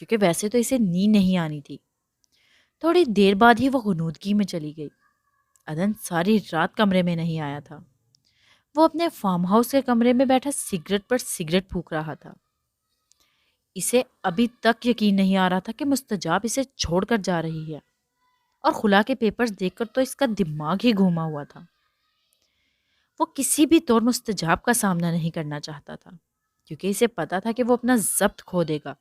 کیونکہ ویسے تو اسے نیند نہیں آنی تھی۔ تھوڑی دیر بعد ہی وہ غنودگی میں چلی گئی۔ عدن ساری رات کمرے میں نہیں آیا تھا۔ وہ اپنے فارم ہاؤس کے کمرے میں بیٹھا سگریٹ پر سگریٹ پھونک رہا تھا۔ اسے ابھی تک یقین نہیں آ رہا تھا کہ مستجاب اسے چھوڑ کر جا رہی ہے، اور خلا کے پیپرز دیکھ کر تو اس کا دماغ ہی گھوما ہوا تھا۔ وہ کسی بھی طور مستجاب کا سامنا نہیں کرنا چاہتا تھا، کیونکہ اسے پتا تھا کہ وہ اپنا ضبط کھو دے گا،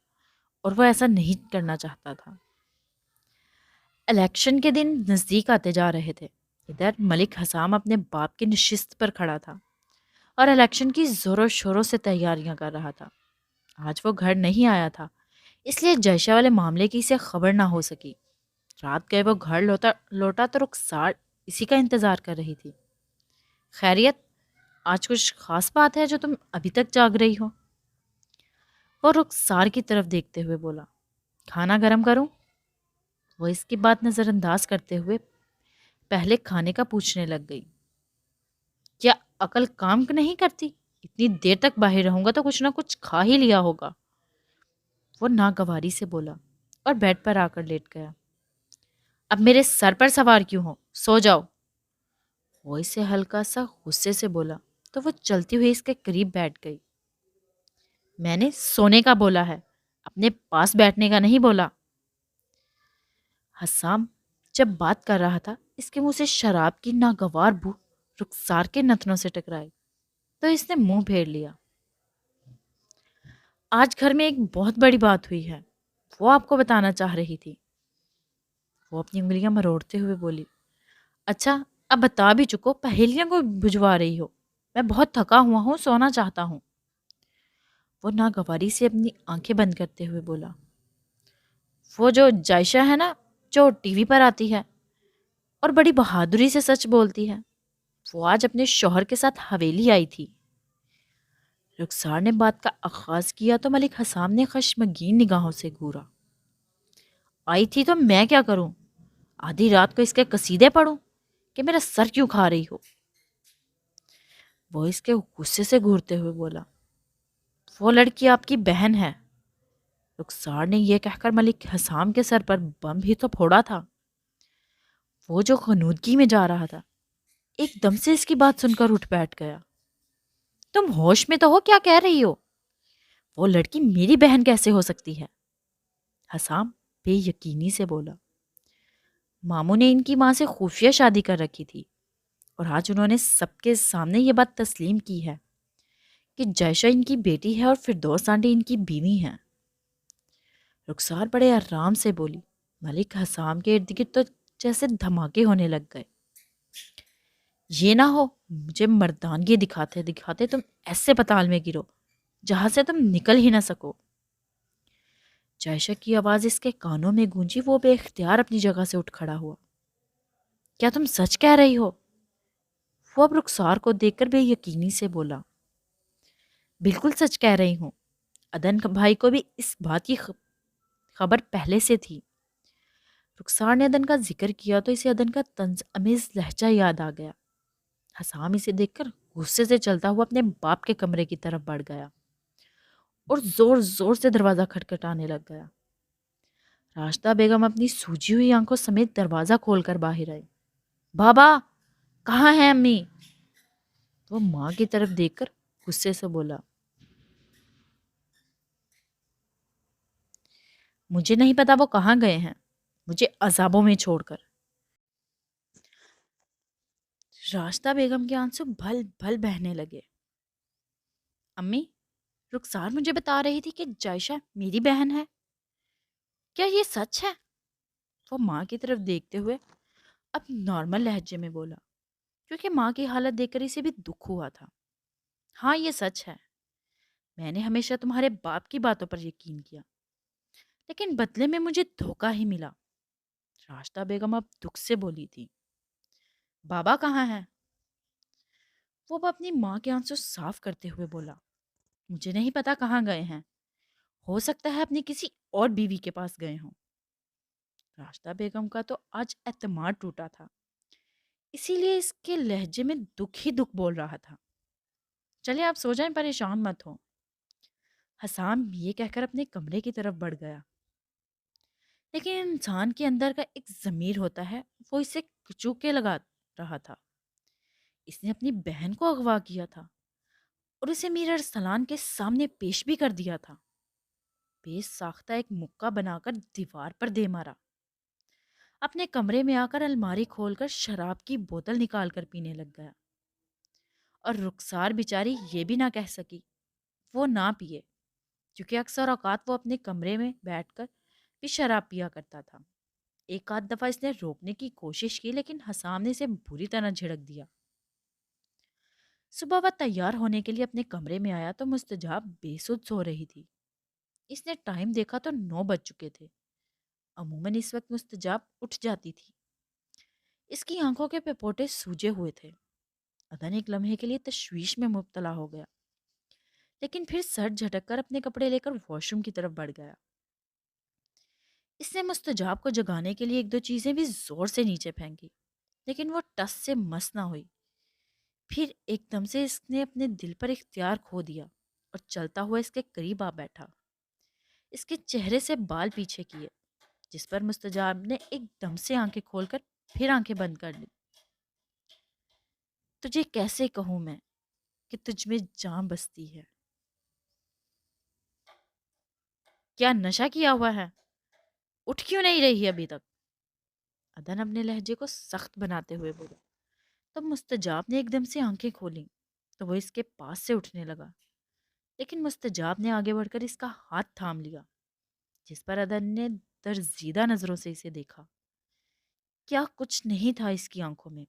اور وہ ایسا نہیں کرنا چاہتا تھا۔ الیکشن کے دن نزدیک آتے جا رہے تھے۔ ادھر ملک حسام اپنے باپ کی نشست پر کھڑا تھا اور الیکشن کی زوروں شوروں سے تیاریاں کر رہا تھا۔ آج وہ گھر نہیں آیا تھا، اس لیے جیشا والے معاملے کی اسے خبر نہ ہو سکی۔ رات گئے وہ گھر لوٹا تو رخسار اسی کا انتظار کر رہی تھی۔ خیریت، آج کچھ خاص بات ہے جو تم ابھی تک جاگ رہی ہو؟ وہ رخسار کی طرف دیکھتے ہوئے بولا۔ کھانا گرم کروں؟ وہ اس کی بات نظر انداز کرتے ہوئے پہلے کھانے کا پوچھنے لگ گئی۔ کیا عقل کام نہیں کرتی؟ اتنی دیر تک باہر رہوں گا تو کچھ نہ کچھ کھا ہی لیا ہوگا۔ وہ ناگواری سے بولا اور بیڈ پر آ کر لیٹ گیا۔ اب میرے سر پر سوار کیوں ہو؟ سو جاؤ۔ وہ اسے ہلکا سا غصے سے بولا تو وہ چلتی ہوئی اس کے قریب بیٹھ گئی۔ میں نے سونے کا بولا ہے، اپنے پاس بیٹھنے کا نہیں بولا۔ حسام جب بات کر رہا تھا، اس کے منہ سے شراب کی ناگوار بو رخسار کے نتنوں سے ٹکرائی تو اس نے منہ پھیر لیا۔ آج گھر میں ایک بہت بڑی بات ہوئی ہے، وہ آپ کو بتانا چاہ رہی تھی۔ وہ اپنی انگلیاں مروڑتے ہوئے بولی۔ اچھا، اب بتا بھی چکو، پہیلیاں کو بجھوا رہی ہو؟ میں بہت تھکا ہوا ہوں، سونا چاہتا ہوں۔ وہ ناگواری سے اپنی آنکھیں بند کرتے ہوئے بولا۔ وہ جو جائشہ ہے نا، جو ٹی وی پر آتی ہے اور بڑی بہادری سے سچ بولتی ہے، وہ آج اپنے شوہر کے ساتھ حویلی آئی تھی۔ رخسار نے بات کا آغاز کیا تو ملک حسام نے خشمگین نگاہوں سے گھورا۔ آئی تھی تو میں کیا کروں؟ آدھی رات کو اس کے قصیدے پڑھوں کہ میرا سر کیوں کھا رہی ہو؟ وہ اس کے غصے سے گھورتے ہوئے بولا۔ وہ لڑکی آپ کی بہن ہے۔ رخسار نے یہ کہہ کر ملک حسام کے سر پر بم بھی تو پھوڑا تھا۔ وہ جو غنودگی میں جا رہا تھا، ایک دم سے اس کی بات سن کر اٹھ بیٹھ گیا۔ تم ہوش میں تو ہو؟ کیا کہہ رہی ہو؟ وہ لڑکی میری بہن کیسے ہو سکتی ہے؟ حسام بے یقینی سے بولا۔ ماموں نے ان کی ماں سے خفیہ شادی کر رکھی تھی، اور آج انہوں نے سب کے سامنے یہ بات تسلیم کی ہے کہ جائشہ ان کی بیٹی ہے اور فردوس آنٹی ان کی بیوی ہیں۔ رخسار بڑے آرام سے بولی۔ ملک حسام کے ارد گرد تو جیسے دھماکے ہونے لگ گئے۔ یہ نہ ہو مجھے مردانگی دکھاتے دکھاتے تم ایسے پتال میں گرو جہاں سے تم نکل ہی نہ سکو۔ جائشہ کی آواز اس کے کانوں میں گونجی۔ وہ بے اختیار اپنی جگہ سے اٹھ کھڑا ہوا۔ کیا تم سچ کہہ رہی ہو؟ وہ اب رخسار کو دیکھ کر بے یقینی سے بولا۔ بالکل سچ کہہ رہی ہوں۔ عدن بھائی کو بھی اس بات کی خبر پہلے سے تھی۔ رخسار نے عدن کا ذکر کیا تو اسے عدن کا طنز امیز لہجہ یاد آ گیا۔ حسام اسے دیکھ کر غصے سے چلتا ہوا اپنے باپ کے کمرے کی طرف بڑھ گیا اور زور زور سے دروازہ کھٹکھٹانے لگ گیا۔ راشدہ بیگم اپنی سوجی ہوئی آنکھوں سمیت دروازہ کھول کر باہر آئی۔ بابا، کہاں ہیں امی؟ وہ ماں کی طرف دیکھ کر غصے سے بولا۔ مجھے نہیں پتا وہ کہاں گئے ہیں، مجھے عذابوں میں چھوڑ کر۔ راشدہ بیگم کے آنسو بھل بھل بہنے لگے۔ امی، رخسار مجھے بتا رہی تھی کہ جائشہ میری بہن ہے، کیا یہ سچ ہے؟ وہ ماں کی طرف دیکھتے ہوئے اب نارمل لہجے میں بولا، کیونکہ ماں کی حالت دیکھ کر اسے بھی دکھ ہوا تھا۔ ہاں، یہ سچ ہے۔ میں نے ہمیشہ تمہارے باپ کی باتوں پر یقین کیا، لیکن بدلے میں مجھے دھوکہ ہی ملا۔ راشدہ بیگم اب دکھ سے بولی تھی۔ بابا کہاں ہیں؟ وہ اب اپنی ماں کے آنسو صاف کرتے ہوئے بولا۔ مجھے نہیں پتا کہاں گئے ہیں، ہو سکتا ہے اپنی کسی اور بیوی کے پاس گئے ہوں۔ راشدہ بیگم کا تو آج اعتماد ٹوٹا تھا، اسی لیے اس کے لہجے میں دکھ ہی دکھ بول رہا تھا۔ چلے آپ سو جائیں، پریشان مت ہو۔ حسام یہ کہہ کر اپنے کمرے کی طرف بڑھ گیا۔ لیکن انسان کے اندر کا ایک ضمیر ہوتا ہے، وہ اسے کچوکے لگا رہا تھا۔ اس نے اپنی بہن کو اغوا کیا تھا اور اسے میر ارسلان کے سامنے پیش بھی کر دیا تھا۔ بے ساختہ ایک مکہ بنا کر دیوار پر دے مارا، اپنے کمرے میں آ کر الماری کھول کر شراب کی بوتل نکال کر پینے لگ گیا، اور رخسار بیچاری یہ بھی نہ کہہ سکی وہ نہ پیے، کیونکہ اکثر اوقات وہ اپنے کمرے میں بیٹھ کر بھی شراب پیا کرتا تھا۔ ایک آدھ دفعہ اس نے روکنے کی کوشش کی، لیکن حسام نے اسے بری طرح جھڑک دیا۔ صبح وہ تیار ہونے کے لیے اپنے کمرے میں آیا تو مستجاب بے سدھ سو رہی تھی۔ اس نے ٹائم دیکھا تو 9 بج چکے تھے۔ عموماً اس وقت مستجاب اٹھ جاتی تھی۔ اس کی آنکھوں کے پپوٹے سوجے ہوئے تھے۔ ادن ایک لمحے کے لیے تشویش میں مبتلا ہو گیا، لیکن پھر سر جھٹک کر اپنے کپڑے لے کر واش روم کی طرف بڑھ گیا۔ اس نے مستجاب کو جگانے کے لیے ایک دو چیزیں بھی زور سے نیچے پھینکی، لیکن وہ ٹس سے مس نہ ہوئی۔ پھر ایک دم سے اس نے اپنے دل پر اختیار کھو دیا اور چلتا ہوا اس کے قریب آ بیٹھا، اس کے چہرے سے بال پیچھے کیے، جس پر مستجاب نے ایک دم سے آنکھیں کھول کر پھر آنکھیں بند کر لی۔ تجھے کیسے کہوں میں کہ تجھ میں جان بستی ہے؟ کیا نشہ کیا ہوا ہے؟ اٹھ کیوں نہیں رہی ابھی تک؟ ادن اپنے لہجے کو سخت بناتے ہوئے بولا۔ تب مستجاب نے ایک دم سے آنکھیں کھولیں تو وہ اس کے پاس سے اٹھنے لگا، لیکن مستجاب نے آگے بڑھ کر اس کا ہاتھ تھام لیا، جس پر ادن نے درزیدہ نظروں سے اسے دیکھا۔ کیا کچھ نہیں تھا اس کی آنکھوں میں۔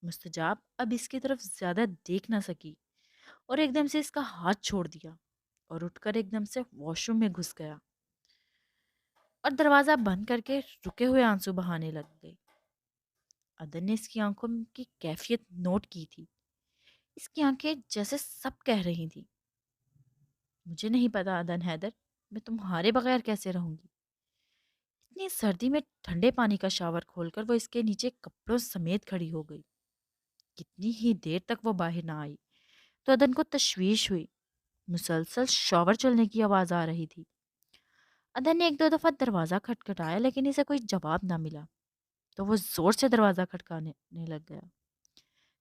مستجاب اب اس کی طرف زیادہ دیکھ نہ سکی اور ایک دم سے اس کا ہاتھ چھوڑ دیا اور اٹھ کر ایک دم سے واش روم میں گھس گیا اور دروازہ بند کر کے رکے ہوئے آنسو بہانے لگ گئی۔ ادن نے اس کی آنکھوں کی کیفیت نوٹ کی تھی۔ اس کی آنکھیں جیسے سب کہہ رہی تھی، مجھے نہیں پتا ادن حیدر، میں تمہارے بغیر کیسے رہوں گی۔ اتنی سردی میں ٹھنڈے پانی کا شاور کھول کر وہ اس کے نیچے کپڑوں سمیت کھڑی ہو گئی۔ کتنی ہی دیر تک وہ باہر نہ آئی تو ادن کو تشویش ہوئی۔ مسلسل شاور چلنے کی آواز آ رہی تھی۔ ادن نے ایک دو دفعہ دروازہ کھٹکھٹایا، لیکن اسے کوئی جواب نہ ملا تو وہ زور سے دروازہ کھٹکانے لگ گیا،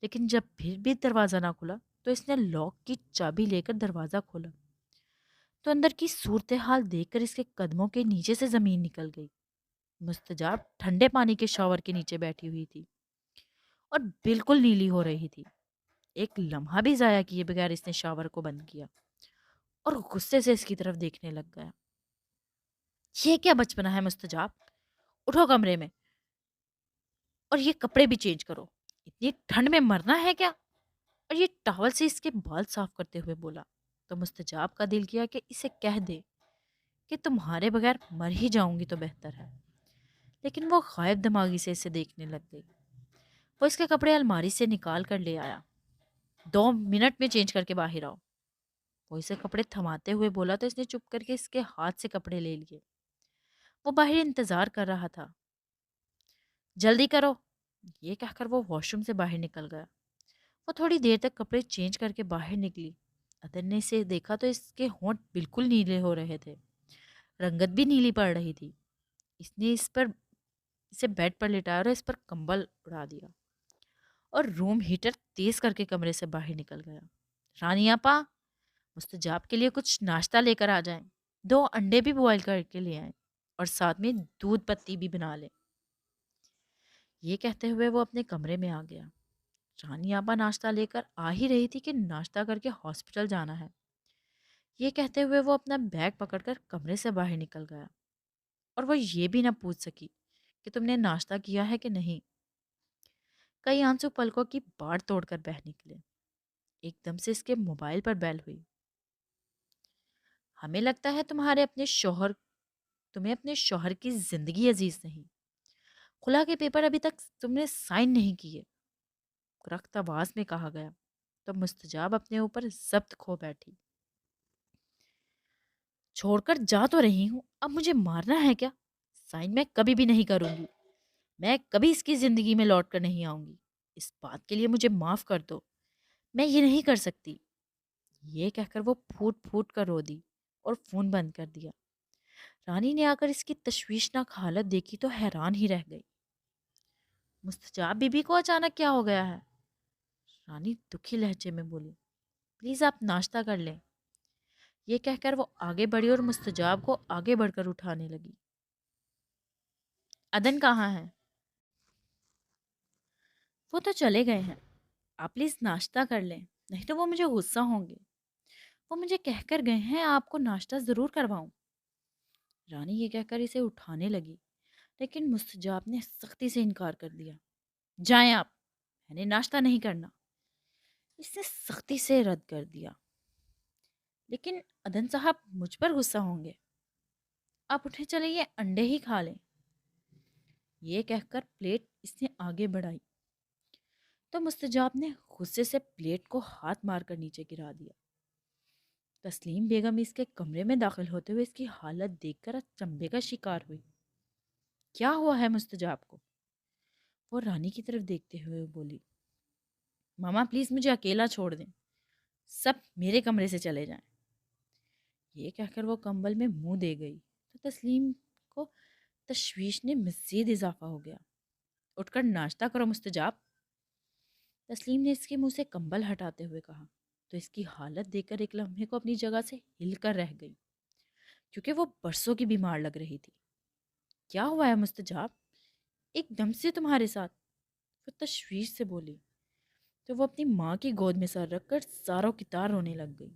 لیکن جب پھر بھی دروازہ نہ کھلا تو اس نے لاک کی چابی لے کر دروازہ کھولا تو اندر کی صورتحال دیکھ کر اس کے قدموں کے نیچے سے زمین نکل گئی۔ مستجاب ٹھنڈے پانی کے شاور کے نیچے بیٹھی ہوئی تھی اور بالکل نیلی ہو رہی تھی۔ ایک لمحہ بھی ضائع کیے بغیر اس نے شاور کو بند کیا اور غصے سے اس کی طرف دیکھنے لگ گیا۔ یہ کیا بچپنا ہے مستجاب؟ اٹھو کمرے میں اور یہ کپڑے بھی چینج کرو، اتنی ٹھنڈ میں مرنا ہے کیا؟ اور یہ ٹاول سے اس کے بال صاف کرتے ہوئے بولا تو مستجاب کا دل کیا کہ اسے کہہ دے کہ تمہارے بغیر مر ہی جاؤں گی تو بہتر ہے، لیکن وہ غائب دماغی سے اسے دیکھنے لگ گئی۔ وہ اس کے کپڑے الماری سے نکال کر لے آیا۔ 2 منٹ میں چینج کر کے باہر آؤ۔ وہ اسے کپڑے تھماتے ہوئے بولا تو اس نے چپ کر کے اس کے ہاتھ سے کپڑے لے لیے۔ وہ باہر انتظار کر رہا تھا۔ جلدی کرو، یہ کہہ کر وہ واش روم سے باہر نکل گیا۔ وہ تھوڑی دیر تک کپڑے چینج کر کے باہر نکلی۔ ادن نے اسے دیکھا تو اس کے ہونٹ بالکل نیلے ہو رہے تھے، رنگت بھی نیلی پڑ رہی تھی۔ اس نے اسے بیڈ پر لٹایا اور اس پر کمبل اڑا دیا اور روم ہیٹر تیز کر کے کمرے سے باہر نکل گیا۔ رانی آپا، مستجاب کے لیے کچھ ناشتہ لے کر آ جائیں، 2 انڈے بھی بوائل کر کے لے آئیں اور ساتھ میں دودھ پتی بھی بنا لیں۔ یہ کہتے ہوئے وہ اپنے کمرے میں آ گیا۔ رانی آپا ناشتہ لے کر آ ہی رہی تھی کہ ناشتہ کر کے ہاسپٹل جانا ہے۔ یہ کہتے ہوئے وہ اپنا بیگ پکڑ کر کمرے سے باہر نکل گیا، اور وہ یہ بھی نہ پوچھ سکی کہ تم نے ناشتہ کیا ہے کہ نہیں۔ کئی آنسو پلکوں کی باڑ توڑ کر بہہ نکلے۔ ایک دم سے اس کے موبائل پر بیل ہوئی۔ ہمیں لگتا ہے تمہیں اپنے شوہر کی زندگی عزیز نہیں۔ خلا کے پیپر ابھی تک تم نے سائن نہیں کیے، رخت آواز میں کہا گیا تو مستجاب اپنے اوپر ضبط کھو بیٹھی۔ چھوڑ کر جا تو رہی ہوں، اب مجھے مارنا ہے کیا؟ سائن میں کبھی بھی نہیں کروں گی، میں کبھی اس کی زندگی میں لوٹ کر نہیں آؤں گی۔ اس بات کے لیے مجھے معاف کر دو، میں یہ نہیں کر سکتی۔ یہ کہہ کر وہ پھوٹ پھوٹ کر رو دی اور فون بند کر دیا۔ رانی نے آ کر اس کی تشویشناک حالت دیکھی تو حیران ہی رہ گئی۔ مستجاب بی بی کو اچانک کیا ہو گیا ہے؟ رانی دکھی لہجے میں بولی، پلیز آپ ناشتہ کر لیں۔ یہ کہہ کر وہ آگے بڑھی اور مستجاب کو آگے بڑھ کر اٹھانے لگی۔ عدن کہاں ہے؟ وہ تو چلے گئے ہیں، آپ پلیز ناشتہ کر لیں، نہیں تو وہ مجھے غصہ ہوں گے۔ وہ مجھے کہہ کر گئے ہیں آپ کو ناشتہ ضرور کرواؤں۔ رانی یہ کہہ کر اسے اٹھانے لگی، لیکن مستجاب نے سختی سے انکار کر دیا۔ جائیں آپ، میں نے ناشتہ نہیں کرنا۔ اس نے سختی سے رد کر دیا۔ لیکن عدن صاحب مجھ پر غصہ ہوں گے، آپ اٹھے چلے یہ انڈے ہی کھا لیں۔ یہ کہہ کر پلیٹ اس نے آگے بڑھائی تو مستجاب نے غصے سے پلیٹ کو ہاتھ مار کر نیچے گرا دیا۔ تسلیم بیگم اس کے کمرے میں داخل ہوتے ہوئے اس کی حالت دیکھ کر اچنبھے کا شکار ہوئی۔ کیا ہوا ہے مستجاب کو؟ وہ رانی کی طرف دیکھتے ہوئے بولی، ماما پلیز مجھے اکیلا چھوڑ دیں، سب میرے کمرے سے چلے جائیں۔ یہ کہہ کر وہ کمبل میں منہ دے گئی تو تسلیم کو تشویش نے مزید اضافہ ہو گیا۔ اٹھ کر ناشتہ کرو مستجاب۔ تسلیم نے اس کے منہ سے کمبل ہٹاتے ہوئے کہا تو اس کی حالت دیکھ کر ایک لمحے کو اپنی جگہ سے ہل کر رہ گئی، کیونکہ وہ برسوں کی بیمار لگ رہی تھی۔ کیا ہوا ہے مستجاب؟ ایک دم سے تمہارے ساتھ؟ وہ تشویش سے بولی تو وہ اپنی ماں کی گود میں سر رکھ کر زاروں کی طرح رونے لگ گئی۔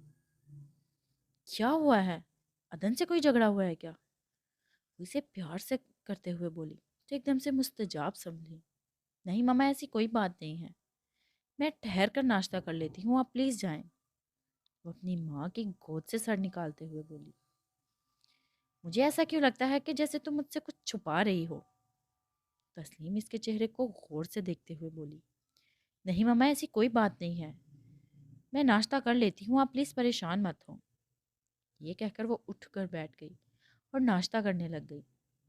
کیا ہوا ہے؟ عدن سے کوئی جھگڑا ہوا ہے کیا؟ وہ اسے پیار سے کرتے ہوئے بولی تو ایک دم سے مستجاب سمجھی۔ نہیں ماما، ایسی کوئی بات نہیں ہے، میں ٹھہر کر ناشتہ کر لیتی ہوں، آپ پلیز جائیں۔ وہ اپنی ماں کی گود سے سر نکالتے ہوئے بولی، مجھے ایسا کیوں لگتا ہے کہ جیسے تم مجھ سے کچھ چھپا رہی ہو؟ تسلیم اس کے چہرے کو غور سے دیکھتے ہوئے بولی، نہیں ماما، ایسی کوئی بات نہیں ہے، میں ناشتہ کر لیتی ہوں، آپ پلیز پریشان مت ہو۔ یہ کہہ کر وہ اٹھ کر بیٹھ گئی اور ناشتہ کرنے لگ گئی،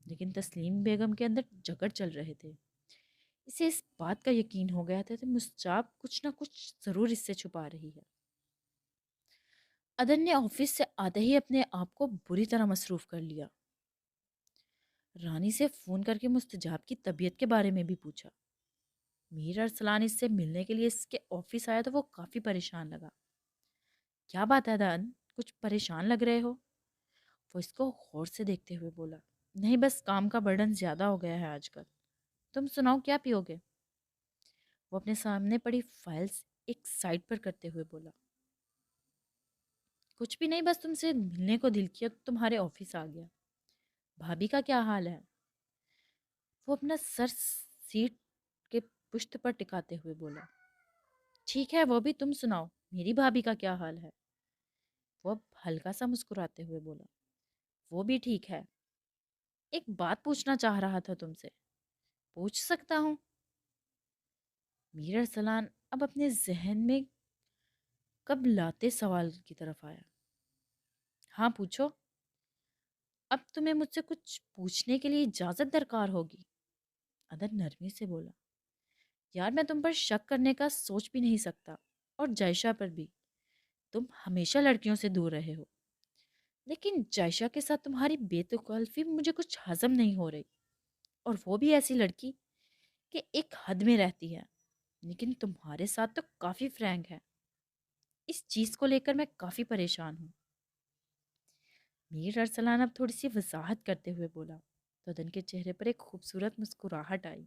لیکن تسلیم بیگم کے اندر جھگڑ چل رہے تھے۔ اسے اس بات کا یقین ہو گیا تھا کہ مستجاب کچھ نہ کچھ ضرور اس سے چھپا رہی ہے۔ عدن نے آفس سے آتے ہی اپنے آپ کو بری طرح مصروف کر لیا۔ رانی سے فون کر کے مستجاب کی طبیعت کے بارے میں بھی پوچھا۔ میر ارسلان اس سے ملنے کے لیے اس کے آفس آیا تو وہ کافی پریشان لگا۔ کیا بات ہے عدن، کچھ پریشان لگ رہے ہو؟ وہ اس کو غور سے دیکھتے ہوئے بولا، نہیں بس کام کا برڈن زیادہ ہو گیا ہے آج کل۔ تم سناؤ کیا پیو گے؟ وہ اپنے سامنے پڑی فائلز ایک سائڈ پر کرتے ہوئے بولا، کچھ بھی نہیں، بس تم سے ملنے کو دل کیا تو تمہارے آفس آ گیا۔ بھابھی کا کیا حال ہے؟ وہ اپنا سر سیٹ کے پشت پر ٹکاتے ہوئے بولا، ٹھیک ہے، وہ بھی تم سناؤ میری بھابھی کا کیا حال ہے؟ وہ اب ہلکا سا مسکراتے ہوئے بولا، وہ بھی ٹھیک ہے، ایک بات پوچھنا چاہ رہا تھا تم سے، پوچھ سکتا ہوں؟ میر ارسلان اب اپنے ذہن میں کب لاتے سوال کی طرف آیا۔ ہاں پوچھو، اب تمہیں مجھ سے کچھ پوچھنے کے لیے اجازت درکار ہوگی۔ عدن نرمی سے بولا، یار میں تم پر شک کرنے کا سوچ بھی نہیں سکتا، اور جائشہ پر بھی، تم ہمیشہ لڑکیوں سے دور رہے ہو، لیکن جائشہ کے ساتھ تمہاری بے تکلفی مجھے کچھ ہضم نہیں ہو رہی، اور وہ بھی ایسی لڑکی کہ ایک حد میں رہتی ہے، لیکن تمہارے ساتھ تو کافی فرینک ہے۔ اس چیز کو لے کر میں کافی پریشان ہوں۔ میر ارسلان اب تھوڑی سی وضاحت کرتے ہوئے بولا تو عدن کے چہرے پر ایک خوبصورت مسکراہٹ آئی۔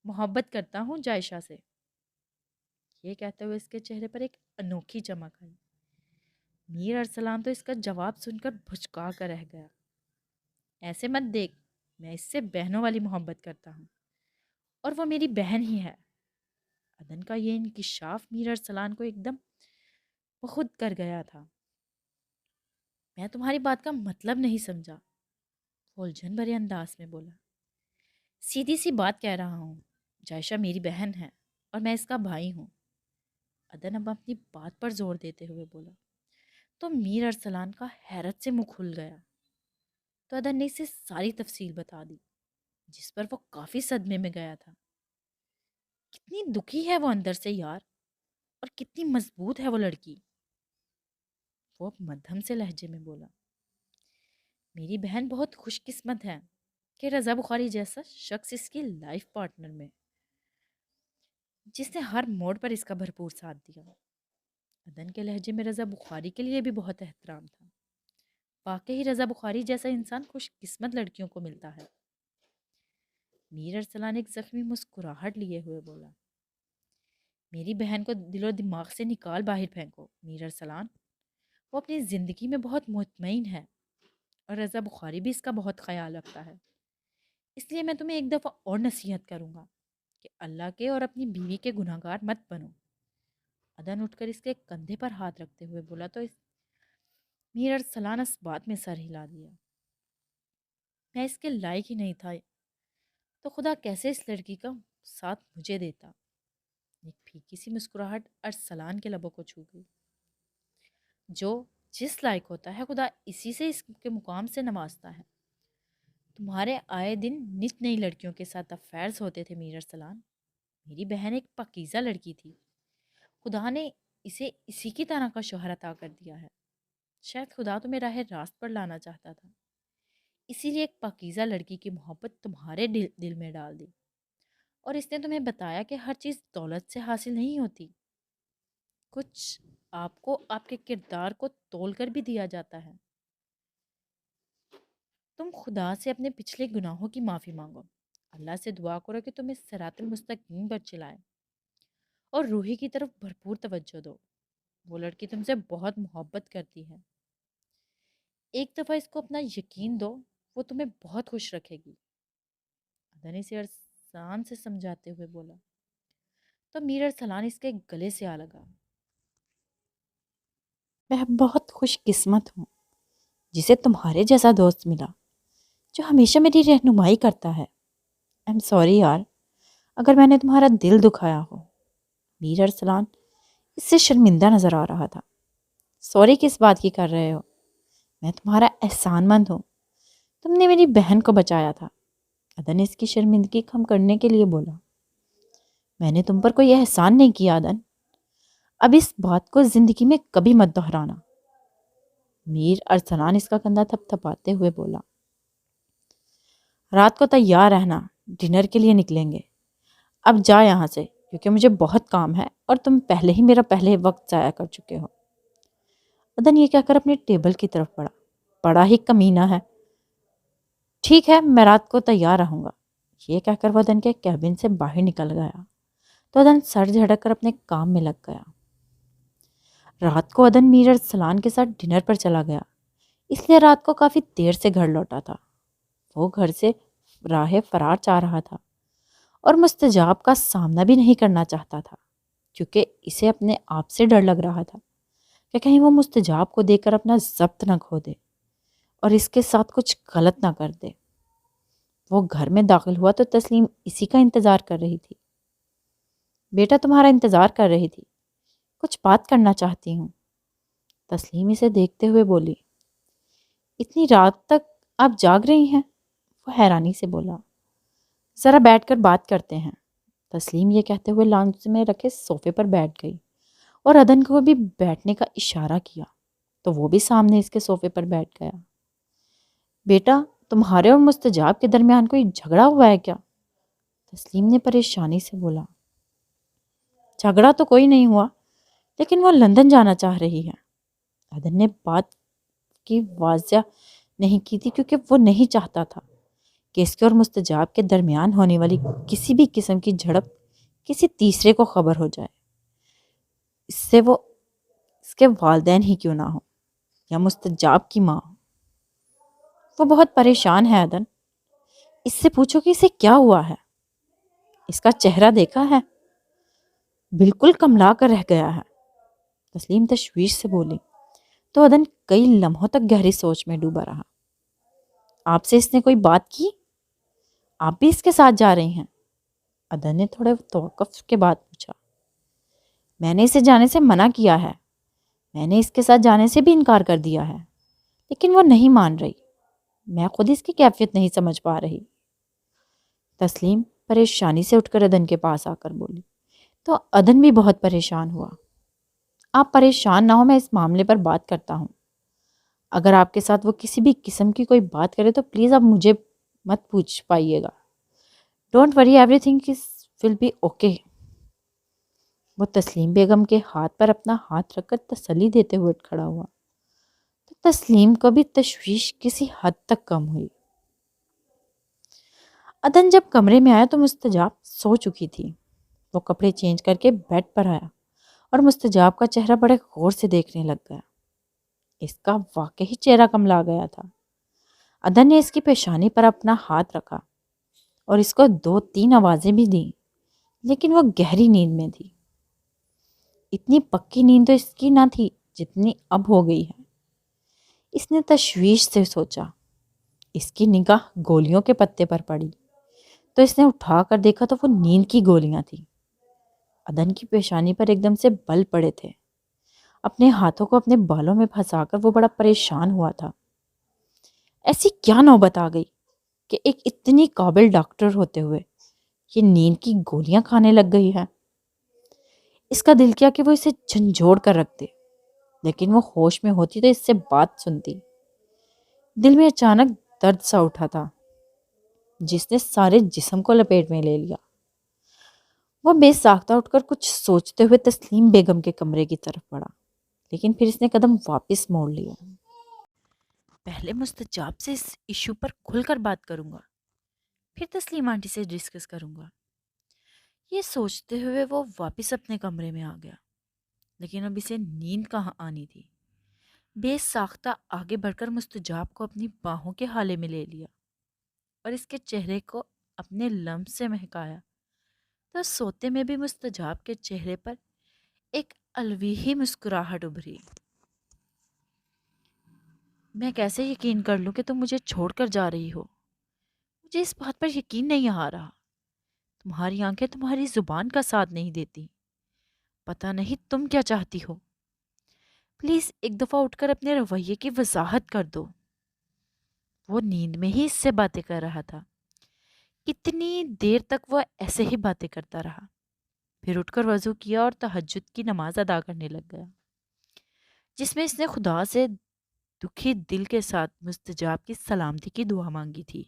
محبت کرتا ہوں جائشہ سے۔ یہ کہتے ہوئے اس کے چہرے پر ایک انوکھی چمک آئی۔ میر ارسلان تو اس کا جواب سن کر بھچکا کر رہ گیا۔ ایسے مت دیکھ، میں اس سے بہنوں والی محبت کرتا ہوں، اور وہ میری بہن ہی ہے۔ عدن کا یہ انکشاف میر ارسلان کو ایک دم خود کر گیا تھا۔ میں تمہاری بات کا مطلب نہیں سمجھا، وہ الجھن بھرے انداز میں بولا۔ سیدھی سی بات کہہ رہا ہوں، جائشہ میری بہن ہے اور میں اس کا بھائی ہوں۔ عدن اب اپنی بات پر زور دیتے ہوئے بولا تو میر ارسلان کا حیرت سے منہ کھل گیا۔ تو عدن نے اسے ساری تفصیل بتا دی، جس پر وہ کافی صدمے میں گیا تھا۔ کتنی دکھی ہے وہ اندر سے یار، اور کتنی مضبوط ہے وہ لڑکی، وہ اب مدھم سے لہجے میں بولا۔ میری بہن بہت خوش قسمت ہے کہ رضا بخاری جیسا شخص اس کی لائف پارٹنر میں، جس نے ہر موڑ پر اس کا بھرپور ساتھ دیا۔ عدن کے لہجے میں رضا بخاری کے لیے بھی بہت احترام تھا۔ واقعی رضا بخاری جیسا انسان خوش قسمت لڑکیوں کو ملتا ہے۔ میر ارسلان ایک زخمی مسکراہٹ لیے ہوئے بولا، میری بہن کو دل و دماغ سے نکال باہر پھینکو میر ارسلان، وہ اپنی زندگی میں بہت مطمئن ہے اور رضا بخاری بھی اس کا بہت خیال رکھتا ہے۔ اس لیے میں تمہیں ایک دفعہ اور نصیحت کروں گا کہ اللہ کے اور اپنی بیوی کے گناہ گار مت بنو۔ عدن اٹھ کر اس کے کندھے پر ہاتھ رکھتے ہوئے بولا تو میر ارسلان اس بات میں سر ہلا دیا۔ میں اس کے لائق ہی نہیں تھا، تو خدا کیسے اس لڑکی کا ساتھ مجھے دیتا۔ ایک پھیکی سی مسکراہٹ ارسلان کے لبوں کو چھو گئی۔ جو جس لائق ہوتا ہے خدا اسی سے اس کے مقام سے نوازتا ہے۔ تمہارے آئے دن نت نئی لڑکیوں کے ساتھ افیئرز ہوتے تھے میر ارسلان۔ میری بہن ایک پاکیزہ لڑکی تھی، خدا نے اسے اسی کی طرح کا شوہر عطا کر دیا ہے۔ شاید خدا تمہیں راہ راست پر لانا چاہتا تھا، اسی لیے ایک پاکیزہ لڑکی کی محبت تمہارے دل میں ڈال دی، اور اس نے تمہیں بتایا کہ ہر چیز دولت سے حاصل نہیں ہوتی، کچھ آپ کو آپ کے کردار کو تول کر بھی دیا جاتا ہے۔ تم خدا سے اپنے پچھلے گناہوں کی معافی مانگو، اللہ سے دعا کرو کہ تمہیں صراط المستقیم پر چلائے، اور روحی کی طرف بھرپور توجہ دو۔ وہ لڑکی تم سے بہت محبت کرتی ہے، ایک دفعہ اس کو اپنا یقین دو، وہ تمہیں بہت خوش رکھے گی۔ عدن سے ارسلان سے سمجھاتے ہوئے بولا تو میر ارسلان اس کے گلے سے آ لگا۔ میں بہت خوش قسمت ہوں جسے تمہارے جیسا دوست ملا جو ہمیشہ میری رہنمائی کرتا ہے۔ I'm sorry یار اگر میں نے تمہارا دل دکھایا ہو۔ میر ارسلان اس سے شرمندہ نظر آ رہا تھا۔ سوری کس بات کی کر رہے ہو؟ میں تمہارا احسان مند ہوں، تم نے میری بہن کو بچایا تھا۔ عدن اس کی شرمندگی کم کرنے کے لیے بولا، میں نے تم پر کوئی احسان نہیں کیا عدن، اب اس بات کو زندگی میں کبھی مت دہرانا۔ میر ارسلان اس کا کندھا تھپ تھپاتے ہوئے بولا، رات کو تیار رہنا، ڈنر کے لیے نکلیں گے۔ اب جا یہاں سے کیونکہ مجھے بہت کام ہے اور تم پہلے ہی میرا وقت ضائع کر چکے ہو۔ عدن یہ کہہ کر اپنے ٹیبل کی طرف بڑا ہی کمینہ ہے۔ ٹھیک ہے میں رات کو تیار رہوں گا۔ یہ کہہ کر وہ عدن کے کیبن سے باہر نکل گیا تو عدن سر جھٹک کر اپنے کام میں لگ گیا۔ رات کو عدن میر ارسلان کے ساتھ ڈنر پر چلا گیا، اس لیے رات کو کافی دیر سے گھر لوٹا تھا۔ وہ گھر سے راہ فرار چاہ رہا تھا اور مستجاب کا سامنا بھی نہیں کرنا چاہتا تھا، کیونکہ اسے اپنے آپ سے ڈر لگ رہا تھا کہ کہیں وہ مستجاب کو دیکھ کر اپنا ضبط نہ کھو دے اور اس کے ساتھ کچھ غلط نہ کر دے۔ وہ گھر میں داخل ہوا تو تسلیم اسی کا انتظار کر رہی تھی۔ بیٹا تمہارا انتظار کر رہی تھی، کچھ بات کرنا چاہتی ہوں۔ تسلیم اسے دیکھتے ہوئے بولی، اتنی رات تک آپ جاگ رہی ہیں؟ وہ حیرانی سے بولا، ذرا بیٹھ کر بات کرتے ہیں۔ تسلیم یہ کہتے ہوئے لانچ میں رکھے صوفے پر بیٹھ گئی اور عدن کو بھی بیٹھنے کا اشارہ کیا تو وہ بھی سامنے اس کے صوفے پر بیٹھ گیا۔ بیٹا تمہارے اور مستجاب کے درمیان کوئی جھگڑا ہوا ہے کیا؟ تسلیم نے پریشانی سے بولا، جھگڑا تو کوئی نہیں ہوا، لیکن وہ لندن جانا چاہ رہی ہے۔ عدن نے بات کی واضح نہیں کی تھی کیونکہ وہ نہیں چاہتا تھا کہ اس کے اور مستجاب کے درمیان ہونے والی کسی بھی قسم کی جھڑپ کسی تیسرے کو خبر ہو جائے، اس سے وہ اس کے والدین ہی کیوں نہ ہو یا مستجاب کی ماں۔ وہ بہت پریشان ہے عدن، اس سے پوچھو کہ اسے کیا ہوا ہے، اس کا چہرہ دیکھا ہے، بالکل کملا کر رہ گیا ہے۔ تسلیم تشویش سے بولی تو عدن کئی لمحوں تک گہری سوچ میں ڈوبا رہا۔ آپ سے اس نے کوئی بات کی؟ آپ بھی اس کے ساتھ جا رہی ہیں؟ عدن نے تھوڑے توقف کے بعد پوچھا۔ میں نے اسے جانے سے منع کیا ہے، میں نے اس کے ساتھ جانے سے بھی انکار کر دیا ہے، لیکن وہ نہیں مان رہی، میں خود اس کی کیفیت نہیں سمجھ پا رہی۔ تسلیم پریشانی سے اٹھ کر عدن کے پاس آ کر بولی تو عدن بھی بہت پریشان ہوا۔ آپ پریشان نہ ہو، میں اس معاملے پر بات کرتا ہوں۔ اگر آپ کے ساتھ وہ کسی بھی قسم کی کوئی بات کرے تو پلیز آپ مجھے مت پوچھ پائیے گا. Don't worry everything will be okay. وہ تسلیم بیگم کے ہاتھ پر اپنا ہاتھ رکھ کر تسلی دیتے ہوئے کھڑا ہوا تو تسلیم کو بھی تشویش کسی حد تک کم ہوئی. عدن جب کمرے میں آیا تو مستجاب سو چکی تھی. وہ کپڑے چینج کر کے بیڈ پر آیا اور مستجاب کا چہرہ بڑے غور سے دیکھنے لگ گیا. اس کا واقعی چہرہ کملا گیا تھا. عدن نے اس کی پیشانی پر اپنا ہاتھ رکھا اور اس کو 2-3 آوازیں بھی دیں، لیکن وہ گہری نیند میں تھی. اتنی پکی نیند تو اس کی نہ تھی جتنی اب ہو گئی ہے. اس نے تشویش سے سوچا. اس کی نگاہ گولیوں کے پتے پر پڑی تو اس نے اٹھا کر دیکھا تو وہ نیند کی گولیاں تھیں. عدن کی پیشانی پر ایک دم سے بل پڑے تھے. اپنے ہاتھوں کو اپنے بالوں میں پھنسا کر وہ بڑا پریشان ہوا تھا. ایسی کیا نوبت آ گئی کہ ایک اتنی قابل ڈاکٹر ہوتے ہوئے یہ نیند کی گولیاں کھانے لگ گئی ہے. اس کا دل کیا کہ وہ اسے جھنجھوڑ کر رکھ دے، لیکن وہ ہوش میں ہوتی تو اس سے بات سنتی. دل میں اچانک درد سا اٹھا تھا جس نے سارے جسم کو لپیٹ میں لے لیا. وہ بے ساختہ اٹھ کر کچھ سوچتے ہوئے تسلیم بیگم کے کمرے کی طرف بڑھا، لیکن پھر اس نے قدم واپس موڑ لیا. پہلے مستجاب سے اس ایشو پر کھل کر بات کروں گا، پھر تسلیم آنٹی سے ڈسکس کروں گا. یہ سوچتے ہوئے وہ واپس اپنے کمرے میں آ گیا، لیکن اب اسے نیند کہاں آنی تھی. بے ساختہ آگے بڑھ کر مستجاب کو اپنی باہوں کے حالے میں لے لیا اور اس کے چہرے کو اپنے لمس سے مہکایا تو سوتے میں بھی مستجاب کے چہرے پر ایک الویحی مسکراہٹ ابھری. میں کیسے یقین کر لوں کہ تم مجھے چھوڑ کر جا رہی ہو؟ مجھے اس بات پر یقین نہیں آ رہا. تمہاری آنکھیں تمہاری زبان کا ساتھ نہیں دیتی. پتہ نہیں تم کیا چاہتی ہو. پلیز ایک دفعہ اٹھ کر اپنے رویے کی وضاحت کر دو. وہ نیند میں ہی اس سے باتیں کر رہا تھا. کتنی دیر تک وہ ایسے ہی باتیں کرتا رہا، پھر اٹھ کر وضو کیا اور تہجد کی نماز ادا کرنے لگ گیا، جس میں اس نے خدا سے دکھی دل کے ساتھ مستجاب کی سلامتی کی دعا مانگی تھی.